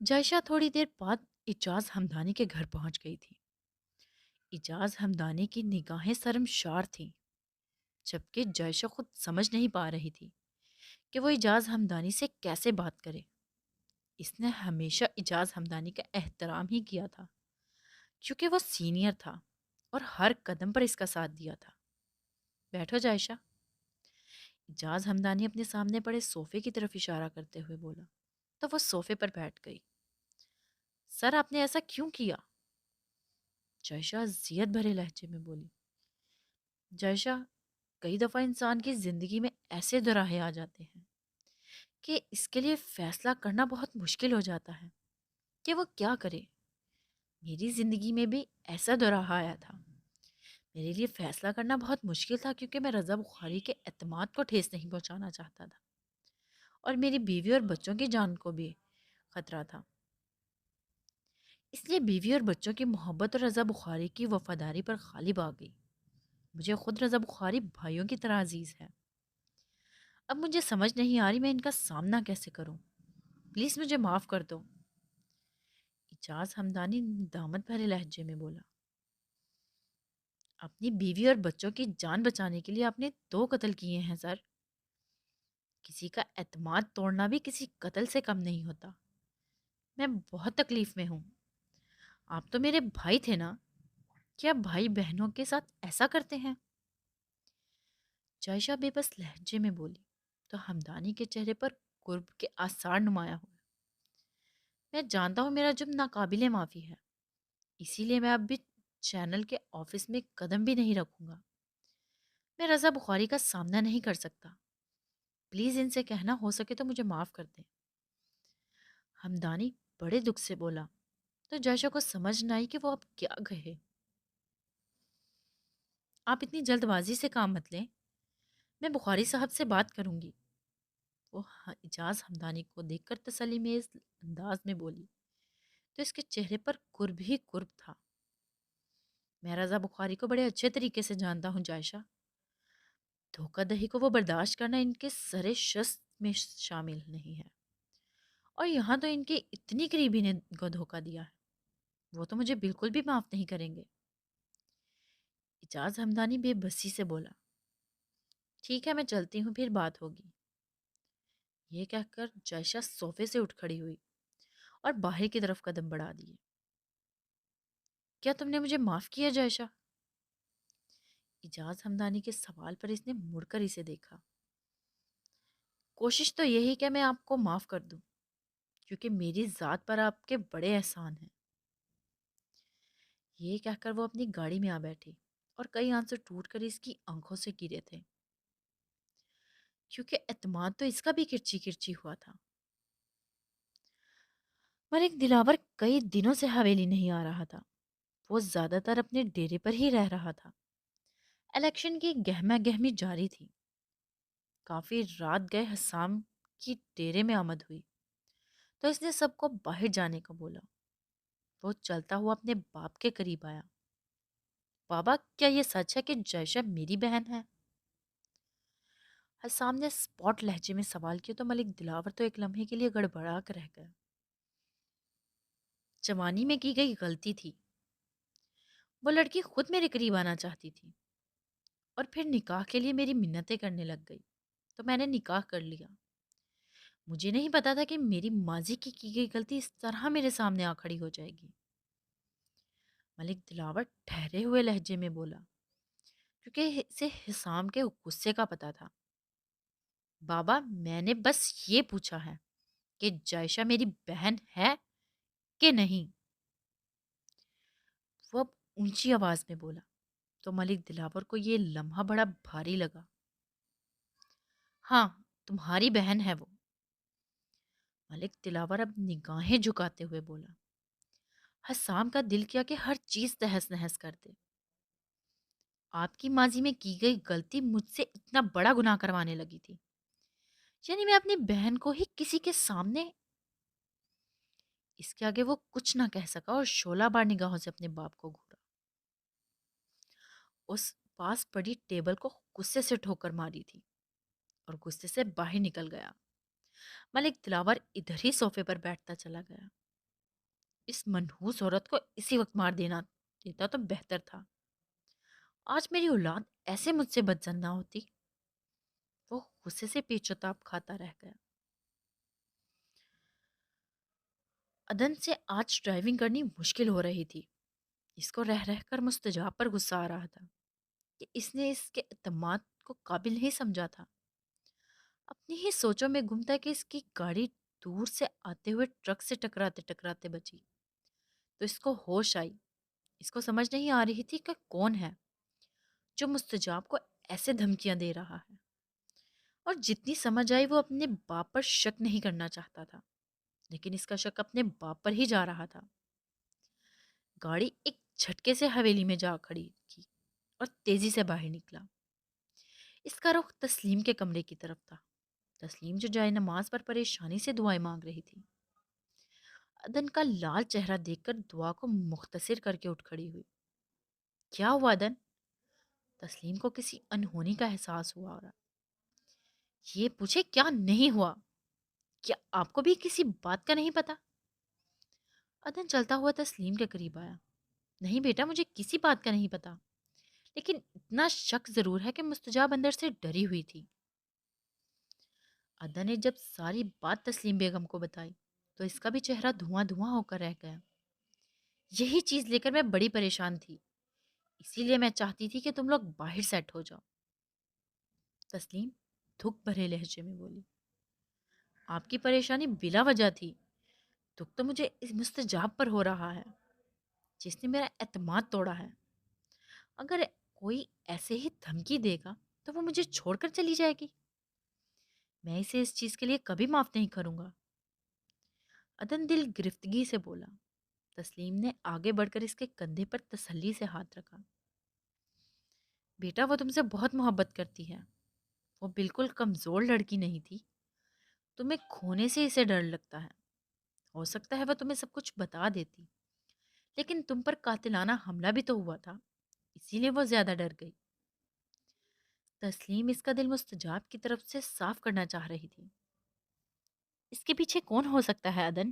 جائشہ تھوڑی دیر بعد اجاز ہمدانی کے گھر پہنچ گئی تھی۔ اجاز ہمدانی کی نگاہیں شرمشار تھیں، جبکہ جائشہ خود سمجھ نہیں پا رہی تھی کہ وہ اجاز ہمدانی سے کیسے بات کرے۔ اس نے ہمیشہ اجاز ہمدانی کا احترام ہی کیا تھا، کیونکہ وہ سینئر تھا اور ہر قدم پر اس کا ساتھ دیا تھا۔ بیٹھو جائشہ، اجاز ہمدانی اپنے سامنے پڑے صوفے کی طرف اشارہ کرتے ہوئے بولا تو وہ صوفے پر بیٹھ گئی۔ سر، آپ نے ایسا کیوں کیا؟ جائشہ اذیت بھرے لہجے میں بولی۔ جائشہ، کئی دفعہ انسان کی زندگی میں ایسے دوراہے آ جاتے ہیں کہ اس کے لیے فیصلہ کرنا بہت مشکل ہو جاتا ہے کہ وہ کیا کرے۔ میری زندگی میں بھی ایسا دوراہا آیا تھا، میرے لیے فیصلہ کرنا بہت مشکل تھا کیونکہ میں رضا بخاری کے اعتماد کو ٹھیس نہیں پہنچانا چاہتا تھا اور میری بیوی اور بچوں کی جان کو بھی خطرہ تھا۔ اس لیے بیوی اور بچوں کی محبت اور رضا بخاری کی وفاداری پر غالب آ گئی۔ مجھے خود رضا بخاری بھائیوں کی طرح عزیز ہے۔ اب مجھے سمجھ نہیں آ رہی میں ان کا سامنا کیسے کروں۔ پلیز مجھے معاف کر دو۔ اجاز ہمدانی ندامت بھرے لہجے میں بولا، اپنی بیوی اور بچوں کی جان بچانے کے لیے آپ نے 2 قتل کیے ہیں سر۔ کسی کا اعتماد توڑنا بھی کسی قتل سے کم نہیں ہوتا۔ میں بہت تکلیف میں ہوں۔ آپ تو میرے بھائی تھے نا؟ کیا بھائی بہنوں کے ساتھ ایسا کرتے ہیں؟ جائشہ بے بس لہجے میں بولی تو ہمدانی کے چہرے پر قرب کے آثار نمایاں ہوئے۔ میں جانتا ہوں میرا جرم ناقابل معافی ہے، اسی لیے میں اب بھی چینل کے آفس میں قدم بھی نہیں رکھوں گا۔ میں رضا بخاری کا سامنا نہیں کر سکتا۔ پلیز ان سے کہنا ہو سکے تو مجھے معاف کر دیں۔ ہمدانی بڑے دکھ سے بولا تو جائشہ کو سمجھ نہ آئی کہ وہ اب کیا کہے۔ آپ اتنی جلد بازی سے کام مت لیں، میں بخاری صاحب سے بات کروں گی۔ وہ اجاز ہمدانی کو دیکھ کر تسلی میں اس انداز میں بولی تو اس کے چہرے پر قرب ہی قرب تھا۔ میں رضا بخاری کو بڑے اچھے طریقے سے جانتا ہوں جائشہ۔ دھوکہ دہی کو وہ برداشت کرنا ان کے سر شست میں شامل نہیں ہے، اور یہاں تو ان کے اتنی قریبی نے ان کو دھوکہ دیا ہے، وہ تو مجھے بالکل بھی معاف نہیں کریں گے۔ اجاز ہمدانی بے بسی سے بولا، ٹھیک ہے میں چلتی ہوں، پھر بات ہوگی۔ یہ کہہ کر جائشہ صوفے سے اٹھ کھڑی ہوئی اور باہر کی طرف قدم بڑھا دیے۔ کیا تم نے مجھے معاف کیا جائشہ؟ اجاز ہمدانی کے سوال پر اس نے مڑ کر اسے دیکھا۔ کوشش تو یہی کہ میں آپ کو معاف کر دوں، کیونکہ میری ذات پر آپ کے بڑے احسان ہیں۔ یہ کہہ کر وہ اپنی گاڑی میں آ بیٹھی اور کئی آنسو ٹوٹ کر اس کی آنکھوں سے گرے تھے، کیونکہ اعتماد تو اس کا بھی کرچی کرچی ہوا تھا۔ ملک دلاور کئی دنوں سے حویلی نہیں آ رہا تھا، وہ زیادہ تر اپنے ڈیرے پر ہی رہ رہا تھا۔ الیکشن کی گہما گہمی جاری تھی۔ کافی رات گئے حسام کی ڈیرے میں آمد ہوئی تو اس نے سب کو باہر جانے کو بولا۔ وہ چلتا ہوا اپنے باپ کے قریب آیا۔ بابا کیا یہ سچ ہے کہ جائشہ میری بہن ہے؟ حسام نے سپاٹ لہجے میں سوال کیا تو ملک دلاور تو ایک لمحے کے لیے گڑبڑا کر رہ گیا۔ جوانی میں کی گئی غلطی تھی، وہ لڑکی خود میرے قریب آنا چاہتی تھی اور پھر نکاح کے لیے میری منتیں کرنے لگ گئی تو میں نے نکاح کر لیا۔ مجھے نہیں پتا تھا کہ میری ماضی کی گئی غلطی اس طرح میرے سامنے آ کھڑی ہو جائے گی۔ ملک دلاور ٹھہرے ہوئے لہجے میں بولا کیونکہ اسے حسام کے غصے کا پتا تھا۔ بابا میں نے بس یہ پوچھا ہے کہ جائشہ میری بہن ہے کہ نہیں۔ وہ اب اونچی آواز میں بولا تو ملک دلاور کو یہ لمحہ بڑا بھاری لگا۔ ہاں تمہاری بہن ہے وہ۔ ملک دلاور اب نگاہیں جھکاتے ہوئے بولا۔ حسام کا دل کیا کہ ہر چیز تہس نہس کر دے۔ آپ کی ماضی میں کی گئی غلطی مجھ سے اتنا بڑا گناہ کروانے لگی تھی، یعنی میں اپنی بہن کو ہی کسی کے سامنے۔ اس کے آگے وہ کچھ نہ کہہ سکا اور شعلہ بار نگاہوں سے اپنے باپ کو گھورا۔ اس پاس پڑی ٹیبل کو غصے سے ٹھوکر ماری تھی اور غصے سے باہر نکل گیا۔ ملک دلاور ادھر ہی صوفے پر بیٹھتا چلا گیا۔ اس منحوس عورت کو اسی وقت مار دیتا تو بہتر تھا۔ آج میری اولاد ایسے مجھ سے بدزن نہ ہوتی۔ وہ غصے سے پیچ و تاب کھاتا رہ گیا۔ عدن سے آج ڈرائیونگ کرنی مشکل ہو رہی تھی۔ اس کو رہ رہ کر مستجاب پر غصہ آ رہا تھا کہ اس نے اس کے اعتماد کو قابل نہیں سمجھا تھا۔ اپنی ہی سوچوں میں گم تھا کہ اس کی گاڑی دور سے آتے ہوئے ٹرک سے ٹکراتے ٹکراتے بچی تو اس کو ہوش آئی۔ اس کو سمجھ نہیں آ رہی تھی کہ کون ہے جو مستجاب کو ایسے دھمکیاں دے رہا ہے، اور جتنی سمجھ آئی وہ اپنے باپ پر شک نہیں کرنا چاہتا تھا، لیکن اس کا شک اپنے باپ پر ہی جا رہا تھا۔ گاڑی ایک جھٹکے سے حویلی میں جا کھڑی کی اور تیزی سے باہر نکلا۔ اس کا رخ تسلیم کے کمرے کی طرف تھا، تسلیم جو جائے نماز پر پریشانی سے دعائیں مانگ رہی تھی۔ ادن کا لال چہرہ دیکھ کر دعا کو مختصر کر کے اٹھ کھڑی ہوئی۔ کیا ہوا ادن؟ تسلیم کو کسی انہونی کا احساس ہوا، اور یہ پوچھے کیا نہیں ہوا؟ کیا آپ کو بھی کسی بات کا نہیں پتا؟ ادن چلتا ہوا تسلیم کے قریب آیا۔ نہیں بیٹا، مجھے کسی بات کا نہیں پتا، لیکن اتنا شک ضرور ہے کہ مستجاب اندر سے ڈری ہوئی تھی۔ ادن نے جب ساری بات تسلیم بیگم کو بتائی تو اس کا بھی چہرہ دھواں دھواں ہو کر رہ گیا۔ یہی چیز لے کر میں بڑی پریشان تھی، اسی لیے میں چاہتی تھی کہ تم لوگ باہر سیٹ ہو جاؤ۔ تسلیم دکھ بھرے لہجے میں بولی، آپ کی پریشانی بلا وجہ تھی، دکھ تو مجھے اس مستجاب پر ہو رہا ہے جس نے میرا اعتماد توڑا ہے۔ اگر کوئی ایسے ہی دھمکی دے گا تو وہ مجھے چھوڑ کر چلی جائے گی، میں اسے اس چیز کے لیے کبھی معاف نہیں کروں گا۔ عدن دل گرفتگی سے بولا۔ تسلیم نے آگے بڑھ کر اس کے کندھے پر تسلی سے ہاتھ رکھا۔ بیٹا، وہ تم سے بہت محبت کرتی ہے، وہ بالکل کمزور لڑکی نہیں تھی، تمہیں کھونے سے اسے ڈر لگتا ہے۔ ہو سکتا ہے وہ تمہیں سب کچھ بتا دیتی، لیکن تم پر قاتلانہ حملہ بھی تو ہوا تھا، اسی لیے وہ زیادہ ڈر گئی۔ تسلیم اس کا دل مستجاب کی طرف سے صاف کرنا چاہ رہی تھی۔ اس کے پیچھے کون ہو سکتا ہے عدن؟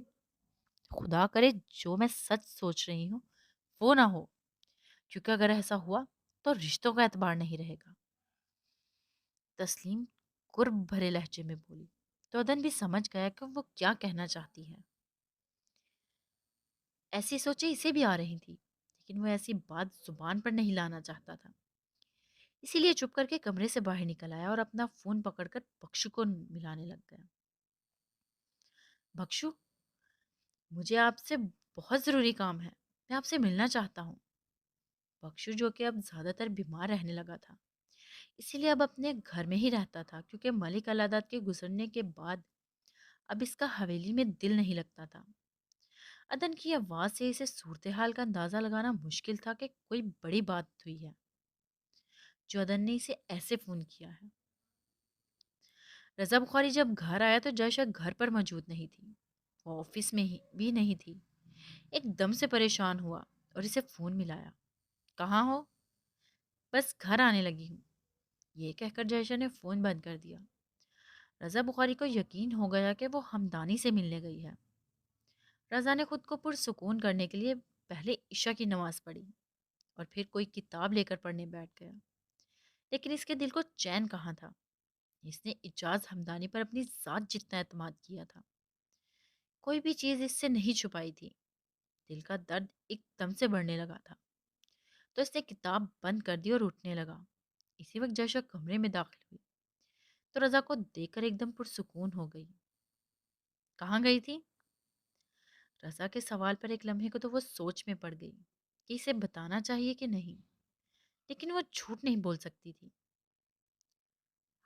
خدا کرے جو میں سچ سوچ رہی ہوں وہ نہ ہو، کیونکہ اگر ایسا ہوا تو رشتوں کا اعتبار نہیں رہے گا۔ تسلیم قرب بھرے لہجے میں بولی تو عدن بھی سمجھ گیا کہ وہ کیا کہنا چاہتی ہے۔ ایسی سوچیں اسے بھی آ رہی تھی، لیکن وہ ایسی بات زبان پر نہیں لانا چاہتا تھا، اسی لیے چپ کر کے کمرے سے باہر نکل آیا اور اپنا فون پکڑ کر بخشو کو ملانے لگ گیا۔ بخشو، مجھے آپ سے بہت ضروری کام ہے، میں آپ سے ملنا چاہتا ہوں۔ بخشو جو کہ اب زیادہ تر بیمار رہنے لگا تھا، اسی لیے اب اپنے گھر میں ہی رہتا تھا، کیونکہ ملک الادات کے گزرنے کے بعد اب اس کا حویلی میں دل نہیں لگتا تھا۔ عدن کی آواز سے اسے صورتحال کا اندازہ لگانا مشکل تھا کہ کوئی بڑی بات ہوئی ہے جو عدن نے اسے ایسے فون کیا ہے۔ رضا بخاری جب گھر آیا تو جائشہ گھر پر موجود نہیں تھی، وہ آفس میں ہی بھی نہیں تھی۔ ایک دم سے پریشان ہوا اور اسے فون ملایا۔ کہاں ہو؟ بس گھر آنے لگی ہوں، یہ کہہ کر جائشہ نے فون بند کر دیا۔ رضا بخاری کو یقین ہو گیا کہ وہ ہمدانی سے ملنے گئی ہے۔ رضا نے خود کو پرسکون کرنے کے لیے پہلے عشاء کی نماز پڑھی اور پھر کوئی کتاب لے کر پڑھنے بیٹھ گیا، لیکن اس کے دل کو چین کہاں تھا؟ اس نے اجاز ہمدانی پر اپنی ذات جتنا اعتماد کیا تھا، کوئی بھی چیز اس سے نہیں چھپائی تھی۔ دل کا درد ایک دم سے بڑھنے لگا تھا تو اس نے کتاب بند کر دی اور اٹھنے لگا۔ اسی وقت جائشہ کمرے میں داخل ہوئی تو رضا کو دیکھ کر ایک دم پرسکون ہو گئی۔ کہاں گئی تھی؟ رضا کے سوال پر ایک لمحے کو تو وہ سوچ میں پڑ گئی کہ اسے بتانا چاہیے کہ نہیں، لیکن وہ جھوٹ نہیں بول سکتی تھی۔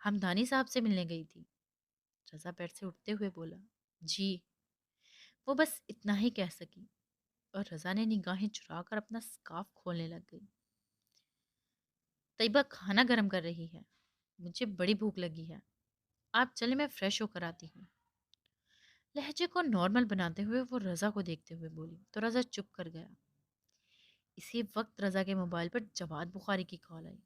ہمدانی صاحب سے ملنے گئی تھی، رضا بیٹھ سے اٹھتے ہوئے بولا۔ جی، وہ بس اتنا ہی کہہ سکی اور رضا نے نگاہیں چرا کر اپنا سکارف کھولنے لگ گئی۔ طیبہ کھانا گرم کر رہی ہے، مجھے بڑی بھوک لگی ہے، آپ چلے میں فریش ہو کر آتی ہوں۔ لہجے کو نارمل بناتے ہوئے وہ رضا کو دیکھتے ہوئے بولی تو رضا چپ کر گیا۔ اسی وقت رضا کے موبائل پر جواد بخاری کی کال آئی۔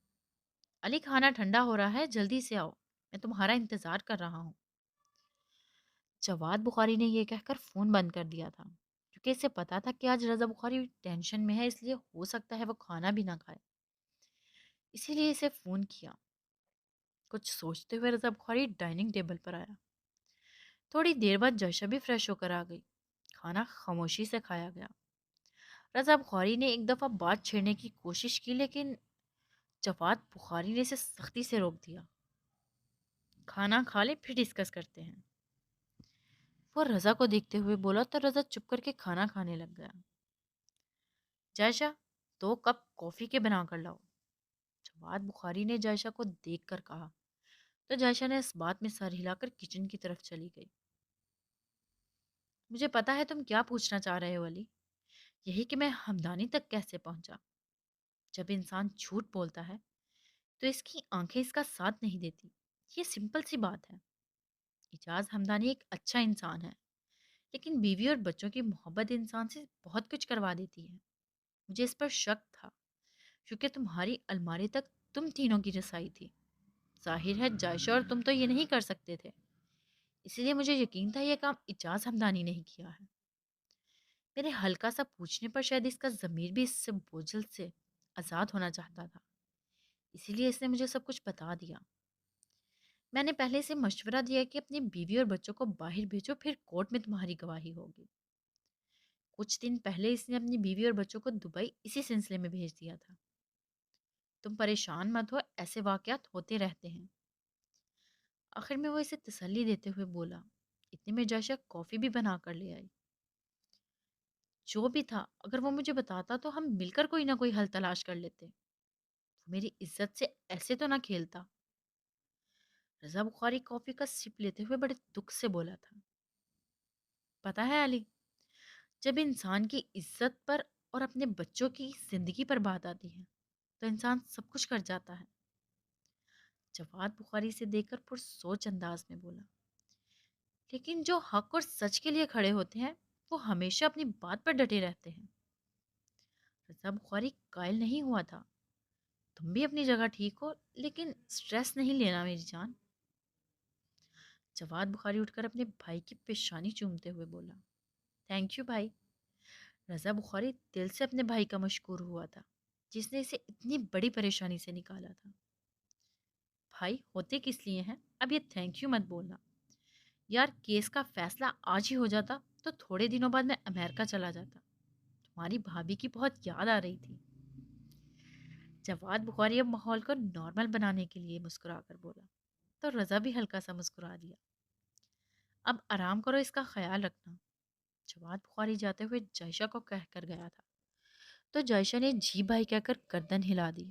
علی، کھانا ٹھنڈا ہو رہا ہے، جلدی سے آؤ، میں تمہارا انتظار کر رہا ہوں۔ جواد بخاری نے یہ کہہ کر فون بند کر دیا تھا، کیونکہ اسے پتا تھا کہ آج رضا بخاری ٹینشن میں ہے، اس لیے ہو سکتا ہے وہ کھانا بھی نہ کھائے، اسی لیے اسے فون کیا۔ کچھ سوچتے ہوئے رضا بخاری ڈائننگ ٹیبل پر آیا۔ تھوڑی دیر بعد جائشہ بھی فریش ہو کر آ گئی۔ کھانا خاموشی سے کھایا گیا۔ رضا بخاری نے ایک دفعہ بات چھیڑنے کی کوشش کی، لیکن جواد بخاری نے اسے سختی سے روک دیا۔ کھانا کھا لے پھر ڈسکس کرتے ہیں، وہ رضا کو دیکھتے ہوئے بولا تو رضا چپ کر کے کھانا کھانے لگ گیا۔ جائشہ، 2 کپ کافی کے بنا کر لاؤ، جواد بخاری نے جائشہ کو دیکھ کر کہا تو جائشہ نے اس بات میں سر ہلا کر کچن کی طرف چلی گئی۔ مجھے پتا ہے تم کیا پوچھنا چاہ رہے ہو علی، یہی کہ میں ہمدانی تک کیسے پہنچا۔ جب انسان جھوٹ بولتا ہے تو اس کی آنکھیں اس کا ساتھ نہیں دیتی. یہ سمپل سی بات ہے. اجاز ہمدانی ایک اچھا انسان ہے، لیکن بیوی اور بچوں کی محبت انسان سے بہت کچھ کروا دیتی ہے. مجھے اس پر شک تھا کیونکہ تمہاری الماری تک تم تینوں کی رسائی تھی. ظاہر ہے جائشہ اور تم تو یہ نہیں کر سکتے تھے، اسی لیے مجھے یقین تھا یہ کام اجاز ہمدانی نہیں کیا ہے. میرے ہلکا سا پوچھنے پر شاید اس کا ضمیر بھی اس سے بوجھل سے آزاد ہونا چاہتا تھا، اسی لیے اس نے مجھے سب کچھ بتا دیا. میں نے پہلے سے مشورہ دیا کہ اپنی بیوی اور بچوں کو باہر بھیجو، پھر کورٹ میں تمہاری گواہی ہوگی. کچھ دن پہلے اس نے اپنی بیوی اور بچوں کو دبئی اسی سلسلے میں بھیج دیا تھا. تم پریشان مت ہو، ایسے واقعات ہوتے رہتے ہیں. آخر میں وہ اسے تسلی دیتے ہوئے بولا. اتنے میں جائشہ کافی بھی بنا کر لے آئی. جو بھی تھا، اگر وہ مجھے بتاتا تو ہم مل کر کوئی نہ کوئی حل تلاش کر لیتے. وہ میری عزت سے ایسے تو نہ کھیلتا. رضا بخاری کافی کا سپ لیتے ہوئے بڑے دکھ سے بولا تھا. پتہ ہے علی، جب انسان کی عزت پر اور اپنے بچوں کی زندگی پر بات آتی ہے تو انسان سب کچھ کر جاتا ہے. جواد بخاری سے دیکھ کر پرسوچ انداز میں بولا. لیکن جو حق اور سچ کے لیے کھڑے ہوتے ہیں وہ ہمیشہ اپنی بات پر ڈٹے رہتے ہیں. رضا بخاری قائل نہیں ہوا تھا. تم بھی اپنی جگہ ٹھیک ہو، لیکن سٹریس نہیں لینا میری جان. جواد بخاری اٹھ کر اپنے بھائی کی پیشانی چومتے ہوئے بولا. تھینک یو بھائی. رضا بخاری دل سے اپنے بھائی کا مشکور ہوا تھا جس نے اسے اتنی بڑی پریشانی سے نکالا تھا. بھائی ہوتے کس لیے ہیں، اب یہ تھینک یو مت بولنا. یار کیس کا فیصلہ آج ہی ہو جاتا تو تھوڑے دنوں بعد میں امریکہ چلا جاتا. تمہاری بھابھی کی بہت یاد آ رہی تھی. جواد بخاری اب ماحول کو نارمل بنانے کے لیے مسکرا کر بولا تو رضا بھی ہلکا سا مسکرا دیا. اب آرام کرو، اس کا خیال رکھنا. جواد بخاری جاتے ہوئے جائشہ کو کہہ کر گیا تھا تو جائشہ نے جی بھائی کہہ کر گردن ہلا دی.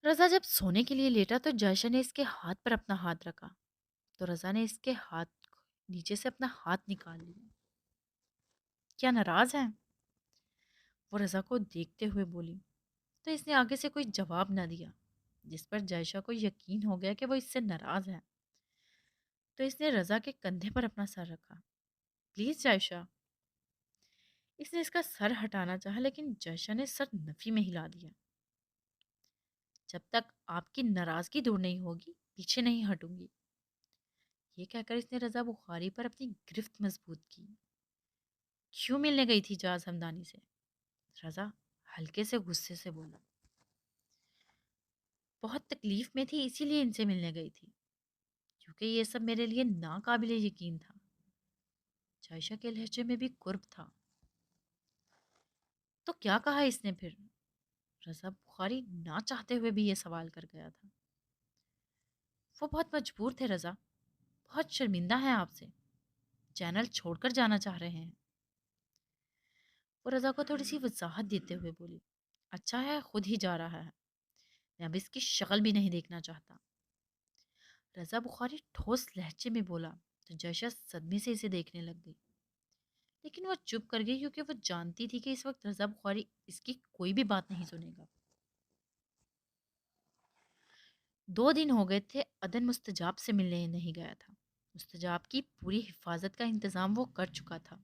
رضا جب سونے کے لیے لیٹا تو جائشہ نے اس کے ہاتھ پر اپنا ہاتھ رکھا تو رضا نے اس کے ہاتھ نیچے سے اپنا ہاتھ نکال لیا. کیا ناراض ہیں؟ وہ رضا کو دیکھتے ہوئے بولی تو اس نے آگے سے کوئی جواب نہ دیا، جس پر جائشہ کو یقین ہو گیا کہ وہ اس سے ناراض ہے. تو اس نے رضا کے کندھے پر اپنا سر رکھا. پلیز جائشہ. اس نے اس کا سر ہٹانا چاہا لیکن جائشہ نے سر نفی میں ہلا دیا. جب تک آپ کی ناراضگی دور نہیں ہوگی پیچھے نہیں ہٹوں گی. یہ کہہ کر اس نے رضا بخاری پر اپنی گرفت مضبوط کی. کیوں ملنے گئی تھی جاز ہمدانی سے؟ رضا ہلکے سے غصے سے بولا. بہت تکلیف میں تھی اسی لیے ان سے ملنے گئی تھی، کیونکہ یہ سب میرے لیے ناقابل یقین تھا. جائشہ کے لہجے میں بھی قرب تھا. تو کیا کہا اس نے پھر؟ رضا بخاری نہ چاہتے ہوئے بھی یہ سوال کر گیا تھا. وہ بہت مجبور تھے رضا، بہت شرمندہ ہیں آپ سے، چینل چھوڑ کر جانا چاہ رہے ہیں. وہ رضا کو تھوڑی سی وضاحت دیتے ہوئے بولی. اچھا ہے خود ہی جا رہا ہے، میں اب اس کی شکل بھی نہیں دیکھنا چاہتا. رضا بخاری ٹھوس لہجے میں بولا تو جائشہ صدمے سے اسے دیکھنے لگ گئی. لیکن وہ چپ کر گئی کیونکہ وہ جانتی تھی کہ اس وقت رضا بخاری اس کی کوئی بھی بات نہیں سنے گا. 2 دن ہو گئے تھے عدن مستجاب سے ملنے نہیں گیا تھا. مستجاب کی پوری حفاظت کا انتظام وہ کر چکا تھا.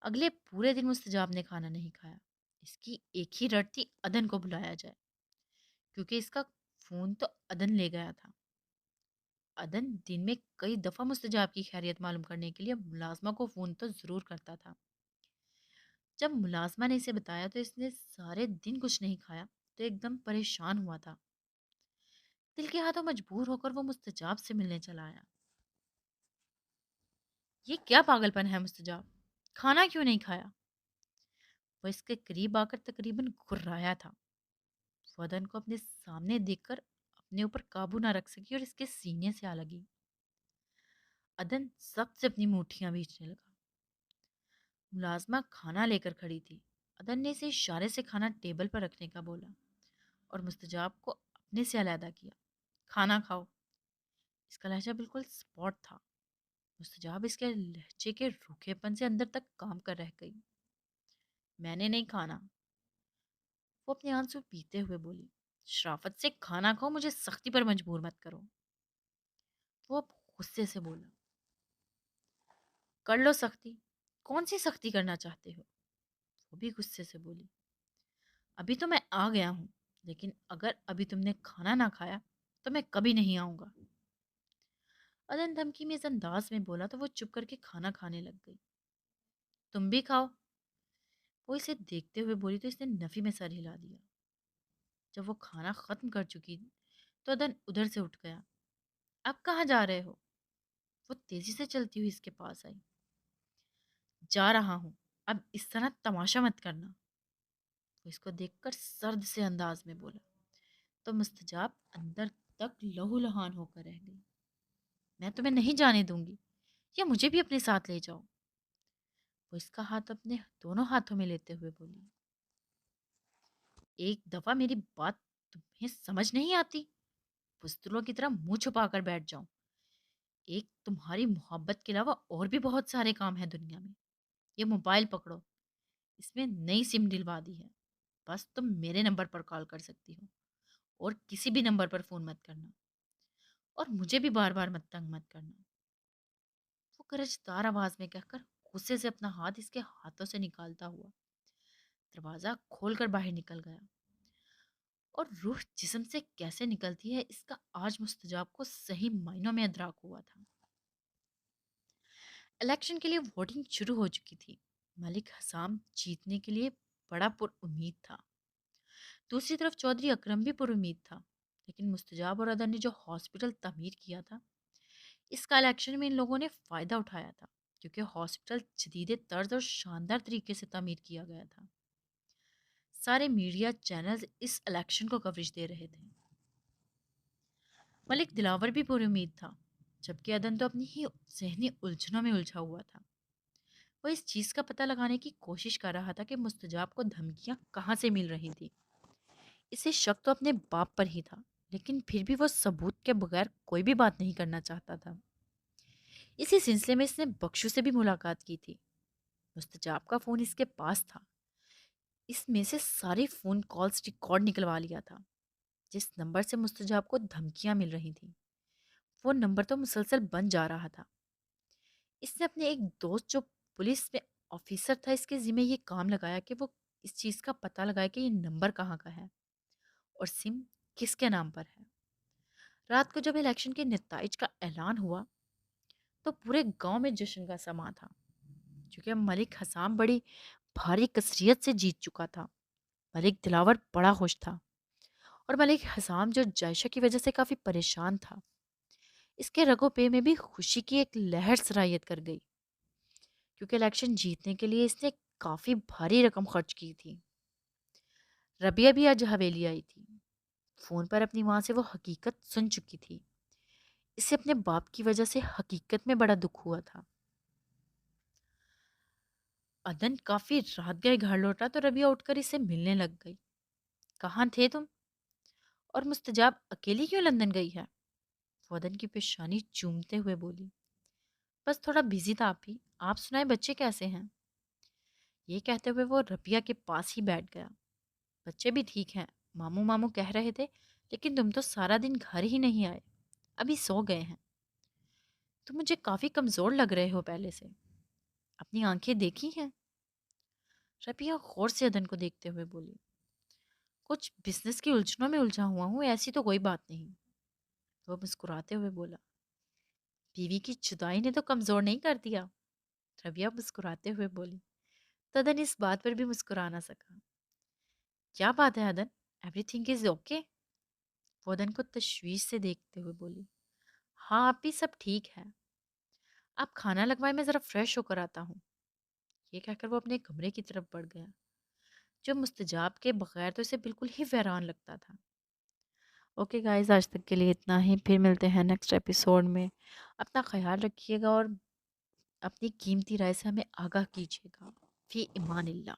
اگلے پورے دن مستجاب نے کھانا نہیں کھایا. اس کی ایک ہی رٹ تھی عدن کو بلایا جائے، کیونکہ اس کا فون تو عدن لے گیا تھا. عدن دن میں کئی دفعہ مستجاب کی خیریت معلوم کرنے کے لیے ملازمہ کو فون تو ضرور کرتا تھا. جب ملازمہ نے اسے بتایا تو اس نے سارے دن کچھ نہیں کھایا تو ایک دم پریشان ہوا تھا. دل کے ہاتھوں مجبور ہو کر وہ مستجاب سے ملنے چلا آیا. یہ کیا پاگل پن ہے مستجاب، کھانا کیوں نہیں کھایا؟ وہ اس کے قریب آ کر تقریباً گھرایا تھا. وہ عدن کو اپنے سامنے دیکھ کر اپنے اوپر قابو نہ رکھ سکی اور اس کے سینے سے آ لگی. عدن سب سے اپنی مٹھیاں بھیجنے لگا. ملازمہ کھانا لے کر کھڑی تھی. عدن نے اسے اشارے سے کھانا ٹیبل پر رکھنے کا بولا اور مستجاب کو اپنے سے علیحدہ کیا. کھانا کھاؤ. اس کا لہجہ بالکل سپاٹ تھا. مستجاب اس کے لہجے کے روکھے پن سے اندر تک کام کر رہ گئی. میں نے نہیں کھانا. وہ اپنے آنسو پیتے ہوئے بولی، شرافت سے کھانا کھاؤ، مجھے سختی پر مجبور مت کرو۔ وہ اب غصے سے بولا، کر لو سختی، کون سی سختی کرنا چاہتے ہو؟ وہ بھی غصے سے بولی، ابھی تو میں آ گیا ہوں، لیکن اگر ابھی تم نے کھانا نہ کھایا تو میں کبھی نہیں آؤں گا۔ ادن دھمکی میں اس انداز میں بولا تو وہ چپ کر کے کھانا کھانے لگ گئی۔ تم بھی کھاؤ، وہ اسے دیکھتے ہوئے بولی تو اس نے نفی میں سر ہلا دیا۔ جب وہ کھانا ختم کر چکی تو ادن ادھر سے اٹھ گیا۔ اب کہاں جا رہے ہو؟ وہ تیزی سے چلتی ہوئی اس کے پاس آئی۔ جا رہا ہوں، اب اس طرح تماشا مت کرنا، وہ اس کو دیکھ کر سرد سے انداز میں بولا تو مستجاب اندر تک لہو لہان ہو کر رہ گئی۔ میں تمہیں نہیں جانے دوں گی، یا مجھے بھی اپنے ساتھ لے جاؤ، وہ اس کا ہاتھ اپنے دونوں ہاتھوں میں لیتے ہوئے بولی۔ ایک دفعہ میری بات تمہیں سمجھ نہیں آتی؟ بزدلوں کی طرح منہ چھپا کر بیٹھ جاؤں؟ ایک تمہاری محبت کے علاوہ اور بھی بہت سارے کام ہیں دنیا میں۔ یہ موبائل پکڑو، اس میں نئی سم ڈلوا دی ہے، بس تم میرے نمبر پر کال کر سکتی ہو اور کسی بھی نمبر پر فون مت کرنا، اور مجھے بھی بار بار مت تنگ مت کرنا، وہ گرجدار آواز میں کہہ کر غصے سے اپنا ہاتھ اس کے ہاتھوں سے نکالتا ہوا دروازہ کھول کر باہر نکل گیا۔ اور روح جسم سے کیسے نکلتی ہے اس کا آج مستجاب کو صحیح معنوں میں ادراک ہوا تھا۔ الیکشن کے لیے ووٹنگ شروع ہو چکی تھی۔ ملک حسام جیتنے کے لیے بڑا پر امید تھا۔ دوسری طرف چودھری اکرم بھی پر امید تھا، لیکن مستجاب اور ادر نے جو ہاسپٹل تعمیر کیا تھا، اس کا الیکشن میں ان لوگوں نے فائدہ اٹھایا تھا، کیونکہ ہاسپٹل جدید طرز اور شاندار طریقے سے تعمیر کیا گیا تھا۔ سارے میڈیا چینلز اس الیکشن کو کوریج دے رہے تھے۔ ملک دلاور بھی پر امید تھا، جبکہ ادن تو اپنی ہی ذہنی الجھنوں میں الجھا ہوا تھا۔ وہ اس چیز کا پتہ لگانے کی کوشش کر رہا تھا کہ مستجاب کو دھمکیاں کہاں سے مل رہی تھی۔ اسے شک تو اپنے باپ پر ہی تھا، لیکن پھر بھی وہ ثبوت کے بغیر کوئی بھی بات نہیں کرنا چاہتا تھا۔ اسی سلسلے میں اس نے بخشو سے بھی ملاقات کی تھی۔ مستجاب کا فون اس کے پاس تھا، اس میں سے ساری فون کالز ریکارڈ نکلوا لیا تھا۔ جس نمبر سے مستجاب کو دھمکیاں مل رہی تھیں، وہ نمبر تو مسلسل بن جا رہا تھا۔ اس نے اپنے ایک دوست جو پولیس میں آفیسر تھا اس کے ذمہ یہ کام لگایا کہ وہ اس چیز کا پتہ لگائے کہ یہ نمبر کہاں کا ہے اور سم کس کے نام پر ہے۔ رات کو جب الیکشن کے نتائج کا اعلان ہوا تو پورے گاؤں میں جشن کا سما تھا، کیونکہ ملک حسام بڑی بھاری کثریت سے جیت چکا تھا۔ ملک دلاور بڑا خوش تھا، اور ملک حسام جو جائشہ کی وجہ سے کافی پریشان تھا، اس کے رگو پے میں بھی خوشی کی ایک لہر سرایت کر گئی، کیونکہ الیکشن جیتنے کے لیے اس نے کافی بھاری رقم خرچ کی تھی۔ ربیہ بھی آج حویلی آئی تھی۔ فون پر اپنی ماں سے وہ حقیقت سن چکی تھی۔ اسے اپنے باپ کی وجہ سے حقیقت میں بڑا دکھ ہوا تھا۔ ادن کافی رات گئے گھر لوٹا تو ربیہ اٹھ کر اسے ملنے لگ گئی۔ کہاں تھے تم؟ اور مستجاب اکیلی کیوں لندن گئی ہے؟ وہ ادن کی پیشانی چومتے ہوئے بولی، بس تھوڑا بزی تھا آپ ہی، آپ سنائیں بچے کیسے ہیں؟ یہ کہتے ہوئے وہ ربیہ کے پاس ہی بیٹھ گیا۔ بچے بھی ٹھیک ہیں، ماموں ماموں کہہ رہے تھے، لیکن تم تو سارا دن گھر ہی نہیں آئے، ابھی سو گئے ہیں۔ تم مجھے کافی کمزور لگ رہے ہو پہلے سے، اپنی آنکھیں دیکھی ہیں؟ ربیہ غور سے ادن کو دیکھتے ہوئے بولی، کچھ بزنس کی الجھنوں میں الجھا ہوا ہوں، ایسی تو کوئی بات نہیں۔ وہ مسکراتے ہوئے بولا، بیوی کی جدائی نے تو کمزور نہیں کر دیا؟ ربیہ مسکراتے ہوئے بولی، تدن اس بات پر بھی مسکرا نہ سکا۔ کیا بات ہے ادن، ایوری تھنگ از اوکے؟ وہ ادن کو تشویش سے دیکھتے ہوئے بولی، ہاں آپ بھی سب ٹھیک ہے، آپ کھانا لگوائے میں ذرا فریش ہو کر آتا ہوں۔ یہ کہہ کر وہ اپنے کمرے کی طرف بڑھ گیا، جو مستجاب کے بغیر تو اسے بالکل ہی ویران لگتا تھا۔ اوکے گائز، آج تک کے لیے اتنا ہی، پھر ملتے ہیں نیکسٹ ایپیسوڈ میں۔ اپنا خیال رکھیے گا اور اپنی قیمتی رائے سے ہمیں آگاہ کیجیے گا۔ فی امان اللہ۔